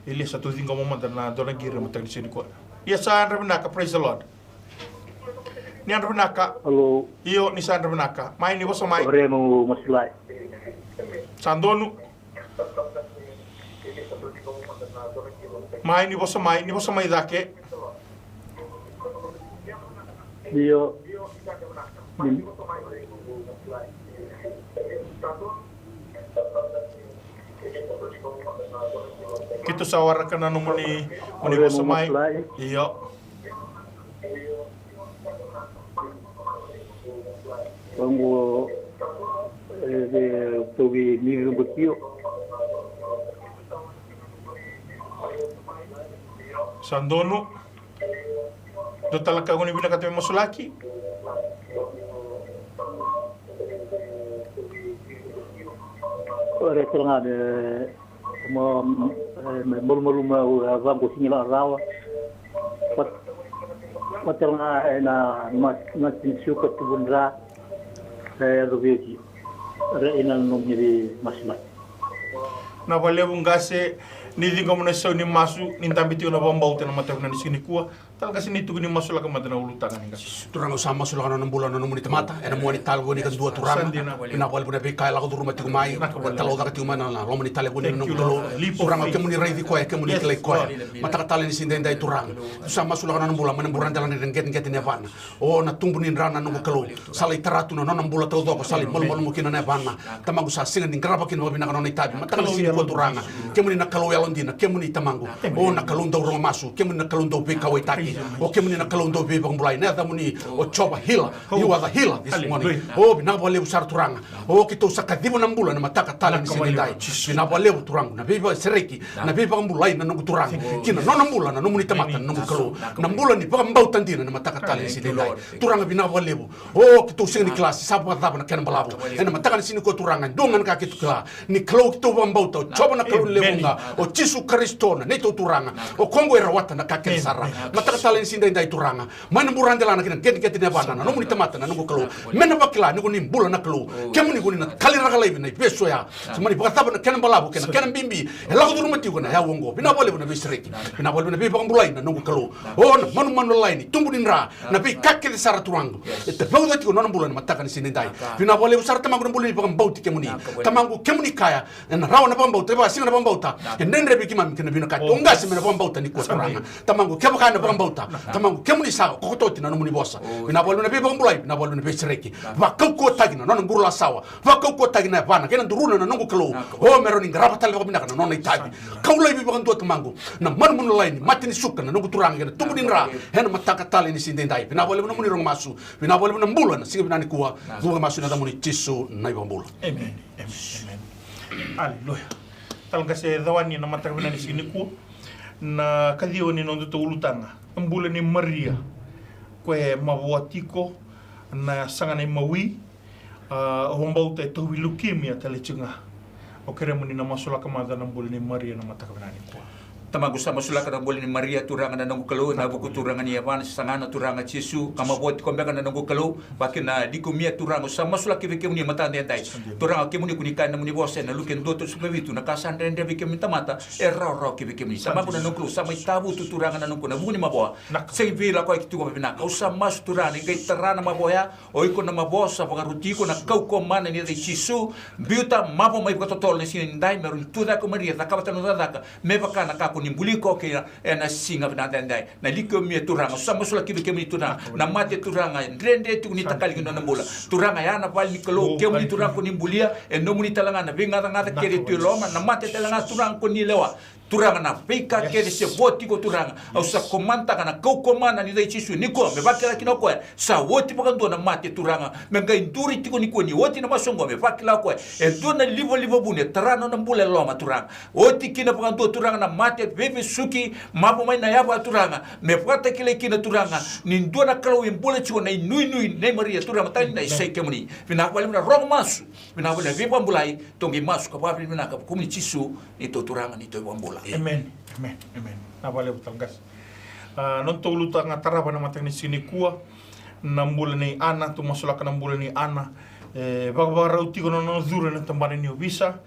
Iliesa tu lingo mo na dona gira mata ni sini ko Iliesa Andrewnaka praise the Lord ni Andrewnaka halo iyo ni Andrewnaka mai ni boso mai oremo masulai sandonu mai ni boso mai dake dio kita sawara kana no muni boso mai iyo Pongo tobi ni rubutio sandonu do talaka ngoni bina katwe masulaki ore tronga de mo molma rambo sinila rawa patronga na mas tinsuka tubundra rubeti re ina no miri masma na wale ngase ni dingo mo na so ni masu ni tambiti na bomba na mata na sini kuwa talaga sini tu ni masu la ka mata na ulutanga ninga turang sama sulah kana bulan no muni mata ena mo ni talgo ni kan dua turang ina wal buna be kai la ko durma ti mai talo da ti mana la lo muni tale buni no tolo turang ke muni reidi ko ke muni kle ko mata ka tale ni sinden dai turang sama sulah kana bulan mana buran dalan ni get ni van o na tumbu ni rana no kalo sali taratu no bulan to do ko sali mol mol mukina na van tamagu sa singa ni graba kin mo bina kana ni tabi mata ka sini ko turanga ke muni na kalo alondina ke muni tamangu o na kalunda ro masu ke muni na kalunda be kawaitaki o ke muni na kalunda be bangulai na da muni o choba hila you are the healer this morning o bina bole usar turanga o ki to sakadibu na mbula na mataka tala ni sinidai bina bole turangu na biba sereki na biba mbulai na nungu turanga kina no mbula na muni tamata na nungu kalu na mbula ni pa mbau tandina na mataka tala ni sinidai turanga bina bole o ki to sing ni class sabu daba na ken balabu ena mataka ni siniko turanga dongan ka ki tu kla ni klo ki to mbau to choba na kalu lemunga o Jesu Kristo na neto turanga o kongo era wata na ka ken sara mataka tala ni sinidai turanga mana burande la na ken ken ne bana na muni tamata na nungu kalu mena bakla ni ni mbula na kalu kemuni guni na kalira kala ibi na peso ya semani bakataba na ken balabu ken bimbi ela ko durumati ko na ya wongo bina bole na bisreki bina bole na biba mbulai na nungu kalu o na manu laini tumbudinra na bi kakke sara turangu ete bawda ti ko non mbula na mataka ni sinidai bina bole usara tamangu mbuli ba mbauti kemuni tamangu kemuni kaya na rawa na bambauta ba singa na bambauta endendre bi kimam ken bina ka ongasi mena bambauta ni ko turanga tamangu kebaka na bambauta tamangu kemuni sa ko toti na muni bosa bina bole na biba mbulai bina bole na bisreki ba ko tagina non mbula sawa ba ko tagina bana ken duruna na nungu kalu o meroni ngrapa tal ko bina kana non itabi kaulai bi bakan tuat mangu na man lain mati ni suka na nungu turanga ken tumudin ra hen mataka tal ni sindendai bina bole na muni rong masu bina bole na mbula na singa bina ni kuwa buga masu na muni Jesu na ibambula amen amen haleluya tal kasi dawani na mataka bina ni siniku na kadio ni non to ulutanga mbula ni Maria kwe mabuatiko na sanga ni mawi hombau te towi leukemia tale chunga o kere muni na masula kamada na mbula ni Maria na mataka bina ni kuwa tamagu sama sulaka na boli ni Maria turanga na nungu kalu na buku turanga ni Yavan sangana turanga Jesu kama bot kombeka na nungu kalu bakina dikumia turanga sama sulaki vike muni mata ndai turanga ke muni kunika na muni bose na luken doto supevitu na kasan rende vike muni tamata ro ke vike muni sama kuna nungu sama itabu tu turanga na nungu na buni maboa sei vila ko kitu ko bina ka usama turanga ngai tarana maboya o iko na mabosa pagarutiko na kau ko mana ni de Jesu biuta mapo mai ko totol ni sin ndai meru tuda ko Maria takabata no daka me bakana ka ni buliko ke na singa na dai na liko mi turanga sama sula kibe kemi turanga na mate turanga rende tu ni takali na mbula turanga ya na bali kelo kemi turanga ni bulia no muni talanga na vinga ngata kere tu loma na mate talanga turanga ko ni lewa turanga na pika kere se voti ko turanga au sa komanta kana ko komana ni dai Jesu ni ko me bakela kino ko sa voti pakando na mate turanga me ngai nduri tiko ni ko ni voti na masongo me bakela ko do na livo bune tarano na mbula loma turanga oti kina pakando turanga na mate bebe suki mapo mai na yaba turanga me pata kile kina turanga ni ndona kalau imbole chiko na nui ne Maria turanga tani na sei kemuni vina wale na rong masu vina wale vipa mbulai tongi masu ka papi vina ka kumi Jesu ni to turanga ni to mbula amen na wale utangas non to lutanga taraba na matang ni sinikua na mbula ni ana tu masulaka na mbula ni ana bagara utiko no zure na tambane ni visa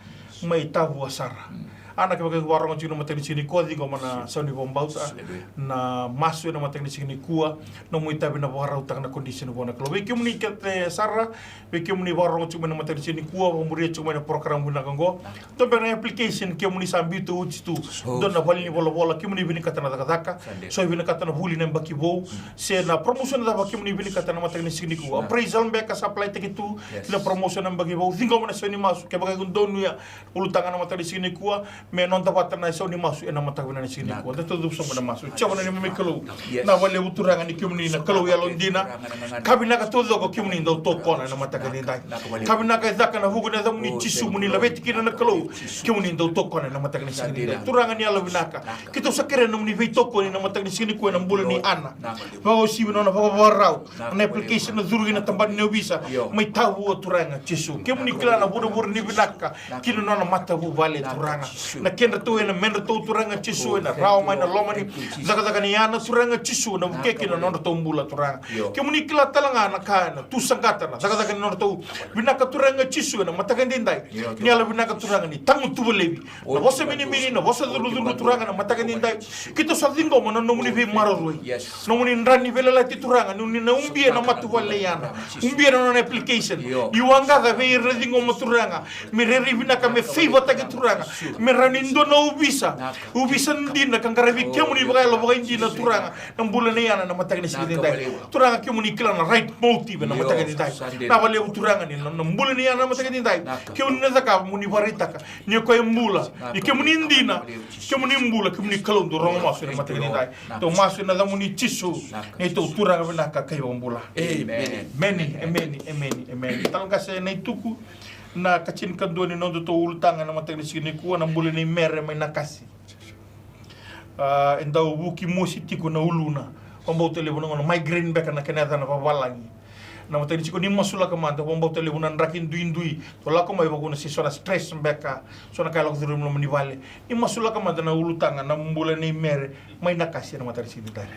mai tabu asara ana ke warong chino matang sini ko digo mana soni bombauta na masu na matang sini kuwa no muita bina warau tang na kondisi no bona klo be kemuni kete sara be kemuni warong chuma na matang sini kuwa bomburi chuma na program buna kongo to be na application kemuni sambitu uchitu don na bali ni bola kemuni bini kata na daka so bini kata na huli na bakibo se na promotion da kemuni bini kata na matang sini kuwa appraisal be ka supply tikitu na promotion na bakibo dingo mana soni masu ke bagai gundonu ya ulutanga na matang sini kuwa me non dapat na so ni masu na mata na sini ko da todo so na masu chawa na me kalo na wale uturanga ni kimuni na kalo ya londina kabina ka todo ko kimuni do to kona na mata ka dai kabina ka zaka na hugu na da muni chisu muni la beti kina na kalo kimuni do to kona na mata ka sini turanga ni ala binaka kito sakere no ni veito ko na mata ka sini ko na mbula ni ana ba o si no na ba warau na application na zuru na tamban ni visa mai tawu turanga chisu kimuni kila na budu ni binaka kino na mata bu vale turanga na kenda tu na menra tu turanga chisu na rao mai na loma ni zaka ni ana turanga chisu na keke na nona tombula turanga kemuni kila talanga na kana tu sangata na zaka ni nona tu binaka turanga chisu na matakan dindai ni ala binaka turanga ni tangu tu belebi na bosa mini na bosa dulu turanga na matakan dindai kita sadingo mo no muni vi maroi no muni nrani vela la ti turanga ni na umbie na matu wale yana umbie na no application iwanga ga ve redingo mo turanga me reri binaka me favor ta turanga me karani ndona ubisa ndina kangarabi kemuni bagai lo bagai ndina turanga nang bulan yana na matagni sigin dai turanga kemuni kila na right motive na matagni dai na bale turanga ni nang bulan yana na matagni dai kemuni na zaka muni barita ka ni ko mbula ni kemuni ndina kemuni mbula kemuni kalon do rongo masu na matagni dai to masu na muni chisu ni to turanga na ka kai mbula amen talanga se Naituku na kachin kandoni nondo to ultanga na matagni sigin kuwa na mbula ni mere mai nakasi enda ubuki mosi tiku na uluna pambau tele bunang migraine beka na kenata na pawalangi na matagni chiko ni masula kamanda pambau tele bunan rakin duindui to lako mai baguna si sona stress beka sona kala ko drum ni vale ni masula kamanda na ulutanga na mbula ni mere mai nakasi na matagni sigin dai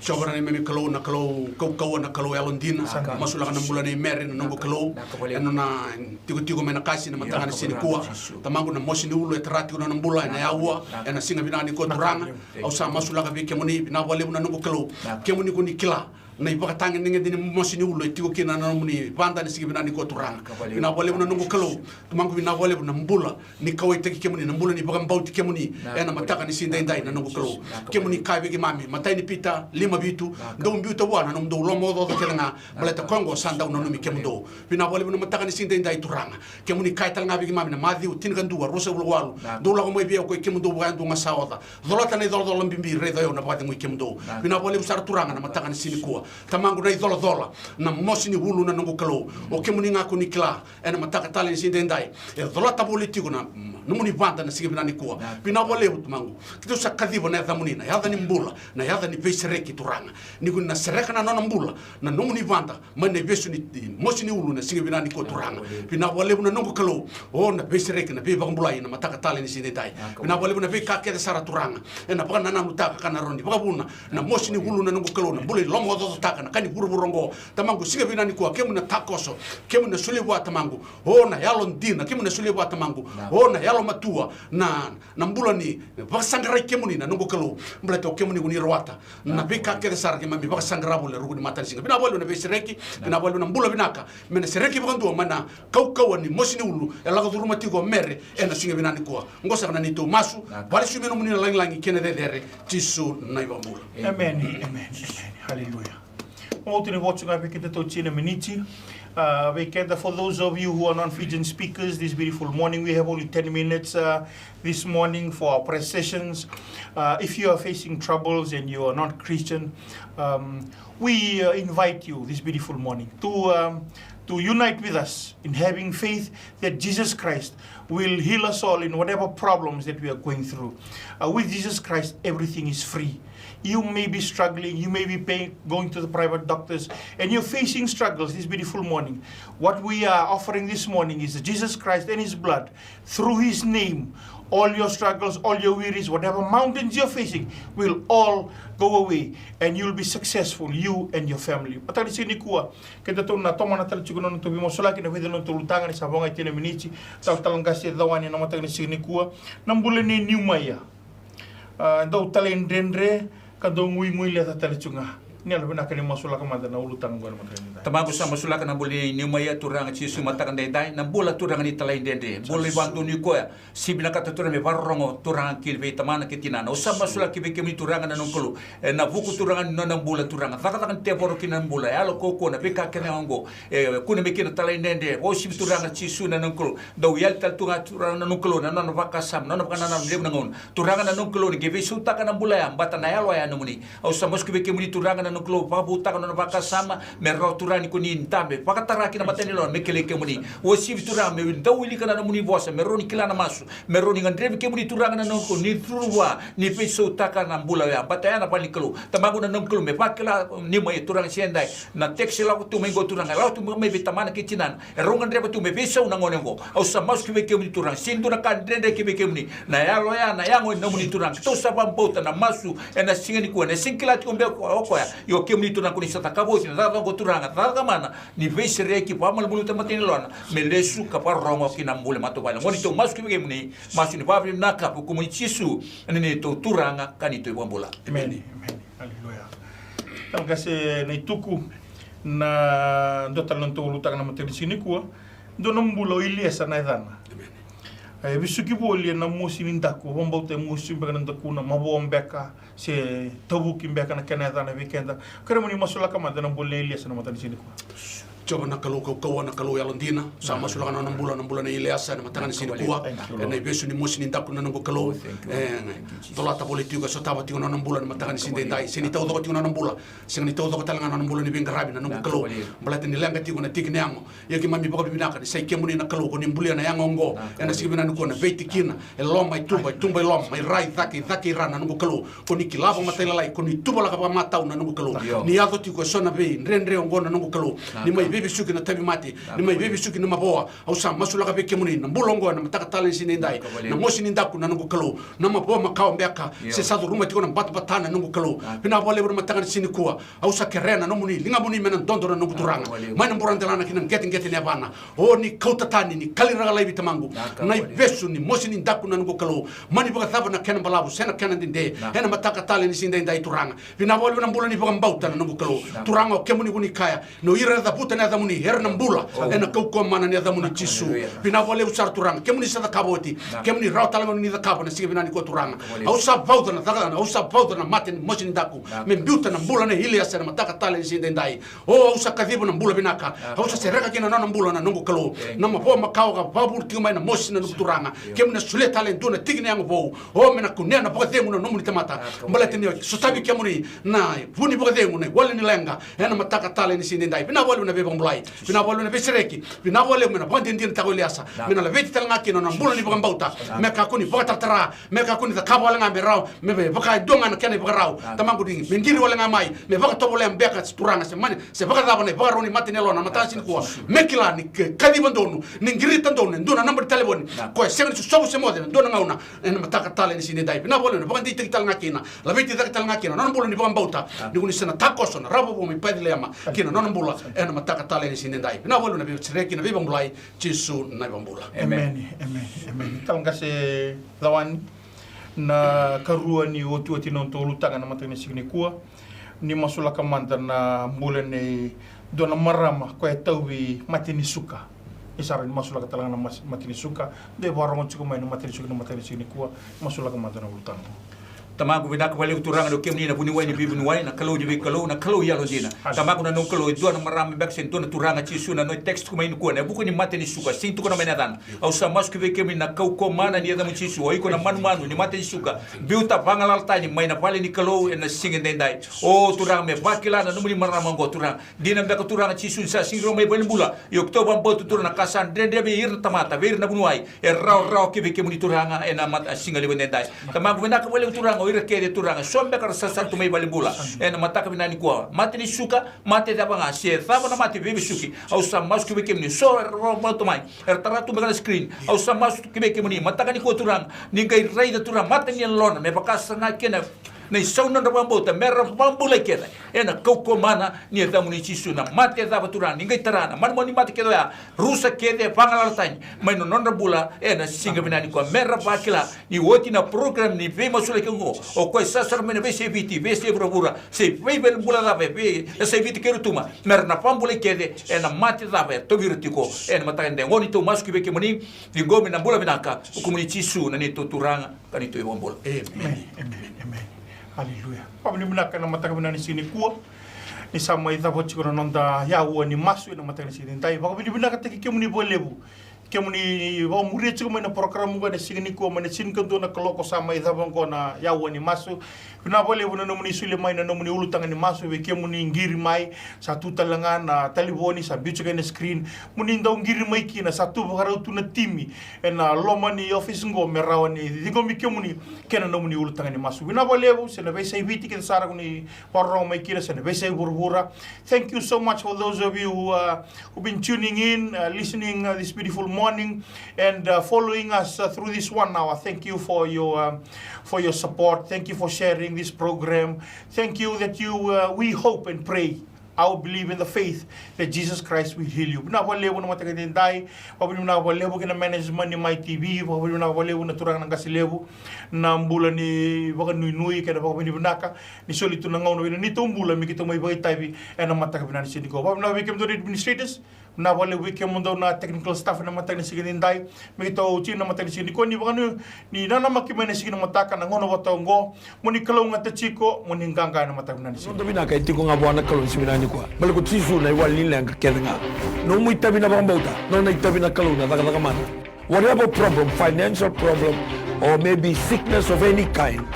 Sobra ni memi kalau na kau na kalau alondina masula kana mbula ni mere na nongo kalau eno na tigo mena kasi na matanga sini kuwa tamangu na mosi ni ulu etrati na mbula na yawa ena singa binani ko turanga au sa masula ka bike moni na wale na nongo kalau kemuni kuni kila na ipakatanga ninge dini mosi ni ulu tigo kina na muni banda ni singa binani ko turanga na wale na nongo kalau tamangu na wale na mbula ni kawai teki kemuni na mbula ni pakambauti kemuni ena mataka ni sinda indai na nongo kalau kemuni kai bege mami matai ni pita mabitu ndo mbiuta wana no ndo lomo do kenga baleta kongo sanda no mi kemundo pina bole no mataka ni sinde ndai turanga kemuni kaital ngabi gi mamina madi utin ndu rosa ulwalu ndo la mo bia ko kemundo bwa ndo ngasaoda dolata ni dol dol mbimbi re do na bade mu kemundo pina bole usar turanga na mataka ni sini kuwa tamangu dai dola na mosi ni hulu na ngo kalo o kemuni ngako ni kla ena mataka tali sinde ndai e dolata politiko na numuni banda na sigibina ni kuwa pina bole tumangu kitu sakadhibo na dhamunina yadha ni mbula na yadha ni pesereki turanga ni kuna sereka na nona mbula na numuni banda mane besu ni mosi ni ulu na sigibina ni ko turanga pina bole na nongo kalo o na pesereki na beba mbula ina mataka tali ni sinde dai pina bole na be ka ke sara turanga ena baka na mutaka kana rondi baka buna na mosi ni ulu na nongo kalo na mbula lomo do taka na kani buruburongo tamangu sigibina ni ko kemu na takoso kemu na suliwa tamangu o na yalon dina kemu na suliwa tamangu o na yalo matua na mbula ni bakasangara kemuni na nongo kalo mbula to kemuni kuni rawata na beka ke sar ke mami bakasangara bole ruguni matan singa bina bolu na besereki bina bolu na mbula binaka mena sereki bakandu mana kau ni mosini ulu ela ko duruma tigo mere ena singa bina ni ko ngosa na ni to masu bali sumeno muni lang kene dere tisu na ibambula amen hallelujah Multini watching I get to China Miniti. For those of you who are non-Fijian speakers, this beautiful morning, we have only 10 minutes this morning for our prayer sessions. If you are facing troubles and you are not Christian, we invite you this beautiful morning to unite with us in having faith that Jesus Christ will heal us all in whatever problems that we are going through. With Jesus Christ, everything is free. You may be struggling, you may be going to the private doctors, and you're facing struggles this beautiful morning. What we are offering this morning is Jesus Christ and His blood. Through His name, all your struggles, all your worries, whatever mountains you're facing, will all go away, and you'll be successful, you and your family. Patali sini kuwa, kita tu na toma na tali chikuno na tubi mosola kina vede na tulutanga ni sabonga itine minichi, talangasi dawani na matali sini kuwa, nambule ni niumaya. Ndau talendendre kado ngui le tali chunga. Ni ala bina kani masula kamanda na ulutang ngwana matani. Tamago sa masula kana buli ni maya turanga ci su matakan dai na bola turanga ni talai dende. Bola bantu ni ko sibina kata turanga me barrongo turanga kilbe tamana ketina. O sa masula kibe kemi turanga na nongkolo. Na buku turanga na bola turanga. Fakata te boro kina bola. Alo koko na beka kana ngo. Kuna me kina talai dende. O sib turanga ci su na nongkolo. Do yal tal turanga na nongkolo na na vakasam na kana na lem ngon. Turanga na nongkolo ni gebe su takana bola ya bata na yalo ya nomuni. O sa mos kibe kemi turanga no klo pabuta kana baka sama merro turani kuni ntambe pakatara kina mateni lon mekele kemuni o sivi turanga me ndawili kana na muni vosa merro ni kila na masu merro ni ngandrebe kemuni turanga na nonko ni truwa ni peso taka na mbula ya bataya na paliklo tamago na nonko me pakela ni mo turanga siendai na teksi la tu mengo turanga la tu me bitamana kitinan ronga ndrebe tu me peso na ngonengo au samas kibe kemuni turanga sindu na kandrende kibe kemuni na yalo ya na yango na muni turanga to sabambota na masu ena singeni ko na sinkila tiombe ko ya yo kemuni turanga kuni satakabo tina dava go turanga dava mana ni vese reki pa mal bulu tamatini lona melesu kapar rongo kina mbule mato bala ngoni to masu kibe kemuni masu ni babi naka po komu chisu ni to turanga kanito ibambula amen haleluya tangase Naituku na ndotal non to lutang na materi sini kuwa do no mbulo Iliesa na idana Bisuki boli na musi nindaku, vambau te musi mbeka nindaku na maboa mbeka, se tabuki mbeka na Canada na weekenda. Kare muni masulaka manda na bole Iliesa na matani sini kwa. Coba na kalau kau na kalau yalandina sama sulaka na bulan na Iliesa na matanga sini kuwa na ibesu ni musi nindaku na nango kalau tolata politika so tava tingo na bulan na matanga sini dai sini tau do tingo na bulan sing ni tau do talanga na bulan ni bengarabi na nango kalau balate ni lenga tingo na tikne ango yaki mami boko binaka ni sai kemuni na kalau ko ni bulia na yango ngo na sikibina ni ko na veiti kina e loma i tumba loma mai rai thaki rana nango kalau ko ni kilavo matela lai ko ni tuba la ka matau na nango kalau ni ato tiko sona be renre ngo na nango kalau ni mai bebe suki na tabi mati ni mai bebe suki na maboa au sa masula ka be kemuni na bulongo na mataka talen sini ndai na mosi ni ndaku na nango kalau na maboa makao mbeka se sadu ruma tiko na batana nango kalau pina bole bro matanga sini kuwa au sa kerena no muni linga muni mena dondo na nango turanga mai na burandelana kina getting ne bana o ni kautatani ni kaliraga lai bitamangu na ibesu ni mosi ni ndaku na nango kalau mani boga thaba na kena balabu sena kena dinde hena mataka talen ni sini ndai turanga pina bole na mbula ni boga mbauta na nango kalau turanga o kemuni kuni kaya no ira da puta na da muni her na mbula ena kauko mana ni da muni chisu pina bole usar turanga kemuni sa da kaboti kemuni raw talanga ni da kabo na sigina ni ko turanga au sa pauta na thagana au sa pauta na mate mosi ni ndaku me mbuta na mbula na Iliesa na mataka talen sini ndai o au sa kadhibu na mbula binaka au sa sereka kina na mbula na nango kalau na mapo makao ka babur tinga mai na mosi na turanga kemuna sule talento na tigni yango bo o mena kunena na bogademu na nomuni tamata mbala tini so tabi kemuni na puni bogademu na wale ni lenga ena mataka tale ni sini ndai bina wale na beba mbulai bina wale na besereki bina wale mena bondi ndin ta Iliesa mena la veti talanga kino na mbula ni bogambauta meka kuni bogatara meka kuni da kabo wale ngambe raw mebe boka donga na kene boka raw tamangu dingi mengiri wale ngamai me boka tobole mbeka turanga se mane se boka daba ne boka roni matinelo na matansin kuwa mekila ni kadi bandonu ningirita ndone ndona number telefoni ko sengi so se mode ndona ngauna en mataka tale ni sini dai na bole no bandi tiktal ngakina la viti tiktal ngakina non bole ni bambauta ni kuni sena takoso na rabo bo mi padile ama kina non bula en mataka tale ni sini dai na bole na bi sreki na bi bambulai chisu na bambula amen talanga se lawan na karua ni otu non tolu tanga na matani sini kuwa ni masula kamanda na mbule ni dona marama ko tawi matini suka isara ni masula katalanga na matini suka de barongo chiko mai no matini suka no matini sini kuwa masula kamanda na ulutanga tamagu bina ko wale turanga do kemni na buni wani bibu wani na kalau jibi kalau na kalau yalo dina tamagu na no kalau do na maram bek sen to na turanga chisu na no text ko mai ko na buku ni mateni suka sintu ko na mena dan au sa mas ko be kemni na kau ko mana ni da mu chisu oi ko na manu ni mateni suka biuta pangalal tani mai na pale ni kalau na singen dendai o turanga me bakila na no ni maram ngo turanga dina bek turanga chisu sa singro mai bel bula yo oktober bo turanga kasan dende be ir tamata ver na bunuai e raw ke be kemni turanga e na mat singali dendai tamagu bina ko wale turanga ira kede turanga sombe kar sasantu mai balibula ena mataka binani kwa mate ni suka mate da banga se thaba na mate bebe suki au samas ku bekem ni so roboto mai taratu begala screen au samas ku bekem ni mataka ni ko turanga ni ngai rai da turanga mate ni lona me bakasa na kena nei sauna da bambota merra bambula keda ena koko mana ni da muni chisu na mate da baturana ni ngai tarana man moni mate kedo ya rusa kede pangala tani mai no nonda bula ena singa binani kwa merra bakila ni woti na program ni ve masule kengo o ko sasar mena be seviti be sevra se ve bula da be se viti kerutuma merra na pambula kede ena mate da be to virtiko ena matande ngoni to masku be kemoni ni gomi na bula binaka ko muni chisu na ni to turanga kanito e bombol amen Haleluya. Pabili muna kana mataka muna ni sini kuwa ni sama ita voci kono nonda ya uwa ni masu ina mataka ni sini tai pabili muna kata kemu ni bolebu kemu ni wa muri chiko mana program ngwa ni sini kuwa mana sini kanto na koloko sama ita bongo na ya uwa ni masu pina bolebu na nomuni sule mai na nomuni ulutanga ni masu we kemu ni ngiri mai satu talanga na taliboni sa bicho kene screen muni ndau ngiri mai kina satu bakarau tu na timi ena loma ni office ngo merawa ni digo mi kemu ni kena nomuni ulutanga ni masu pina bolebu se na besa ibiti ke sara kuni parong mai kina se na besa burbura. Thank you so much for those of you who've been tuning in, listening this beautiful morning and following us through this 1 hour. Thank you for your support. Thank you for sharing this program. Thank you that we hope and pray. I will believe in the faith that Jesus Christ will heal you. Na wale na matakatindai, pabili na wale kina management ni MaiTV, pabili na wale na turang ng kasilebu, na mbula ni baka nui kada baka binibunaka, ni solitu na ngaw na nito mbula mi kita may bagay tabi, na matakabina ni siniko. Pabili na we came to the administrators, na wale wiki mundo na technical staff na matani sigini ndai mito uchi na matani sigini ko ni banganu ni nana makimene sigini mataka na ngono watongo muni kalau ngata chiko muni nganga na matani nani ndo bina ka itiko nga bwana kalau siminani kwa bale ko tisu na iwalin lang kedenga no mu itabi na bambauta no na itabi na kalau na daga mana whatever problem, financial problem or maybe sickness of any kind,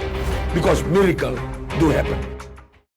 because miracle do happen.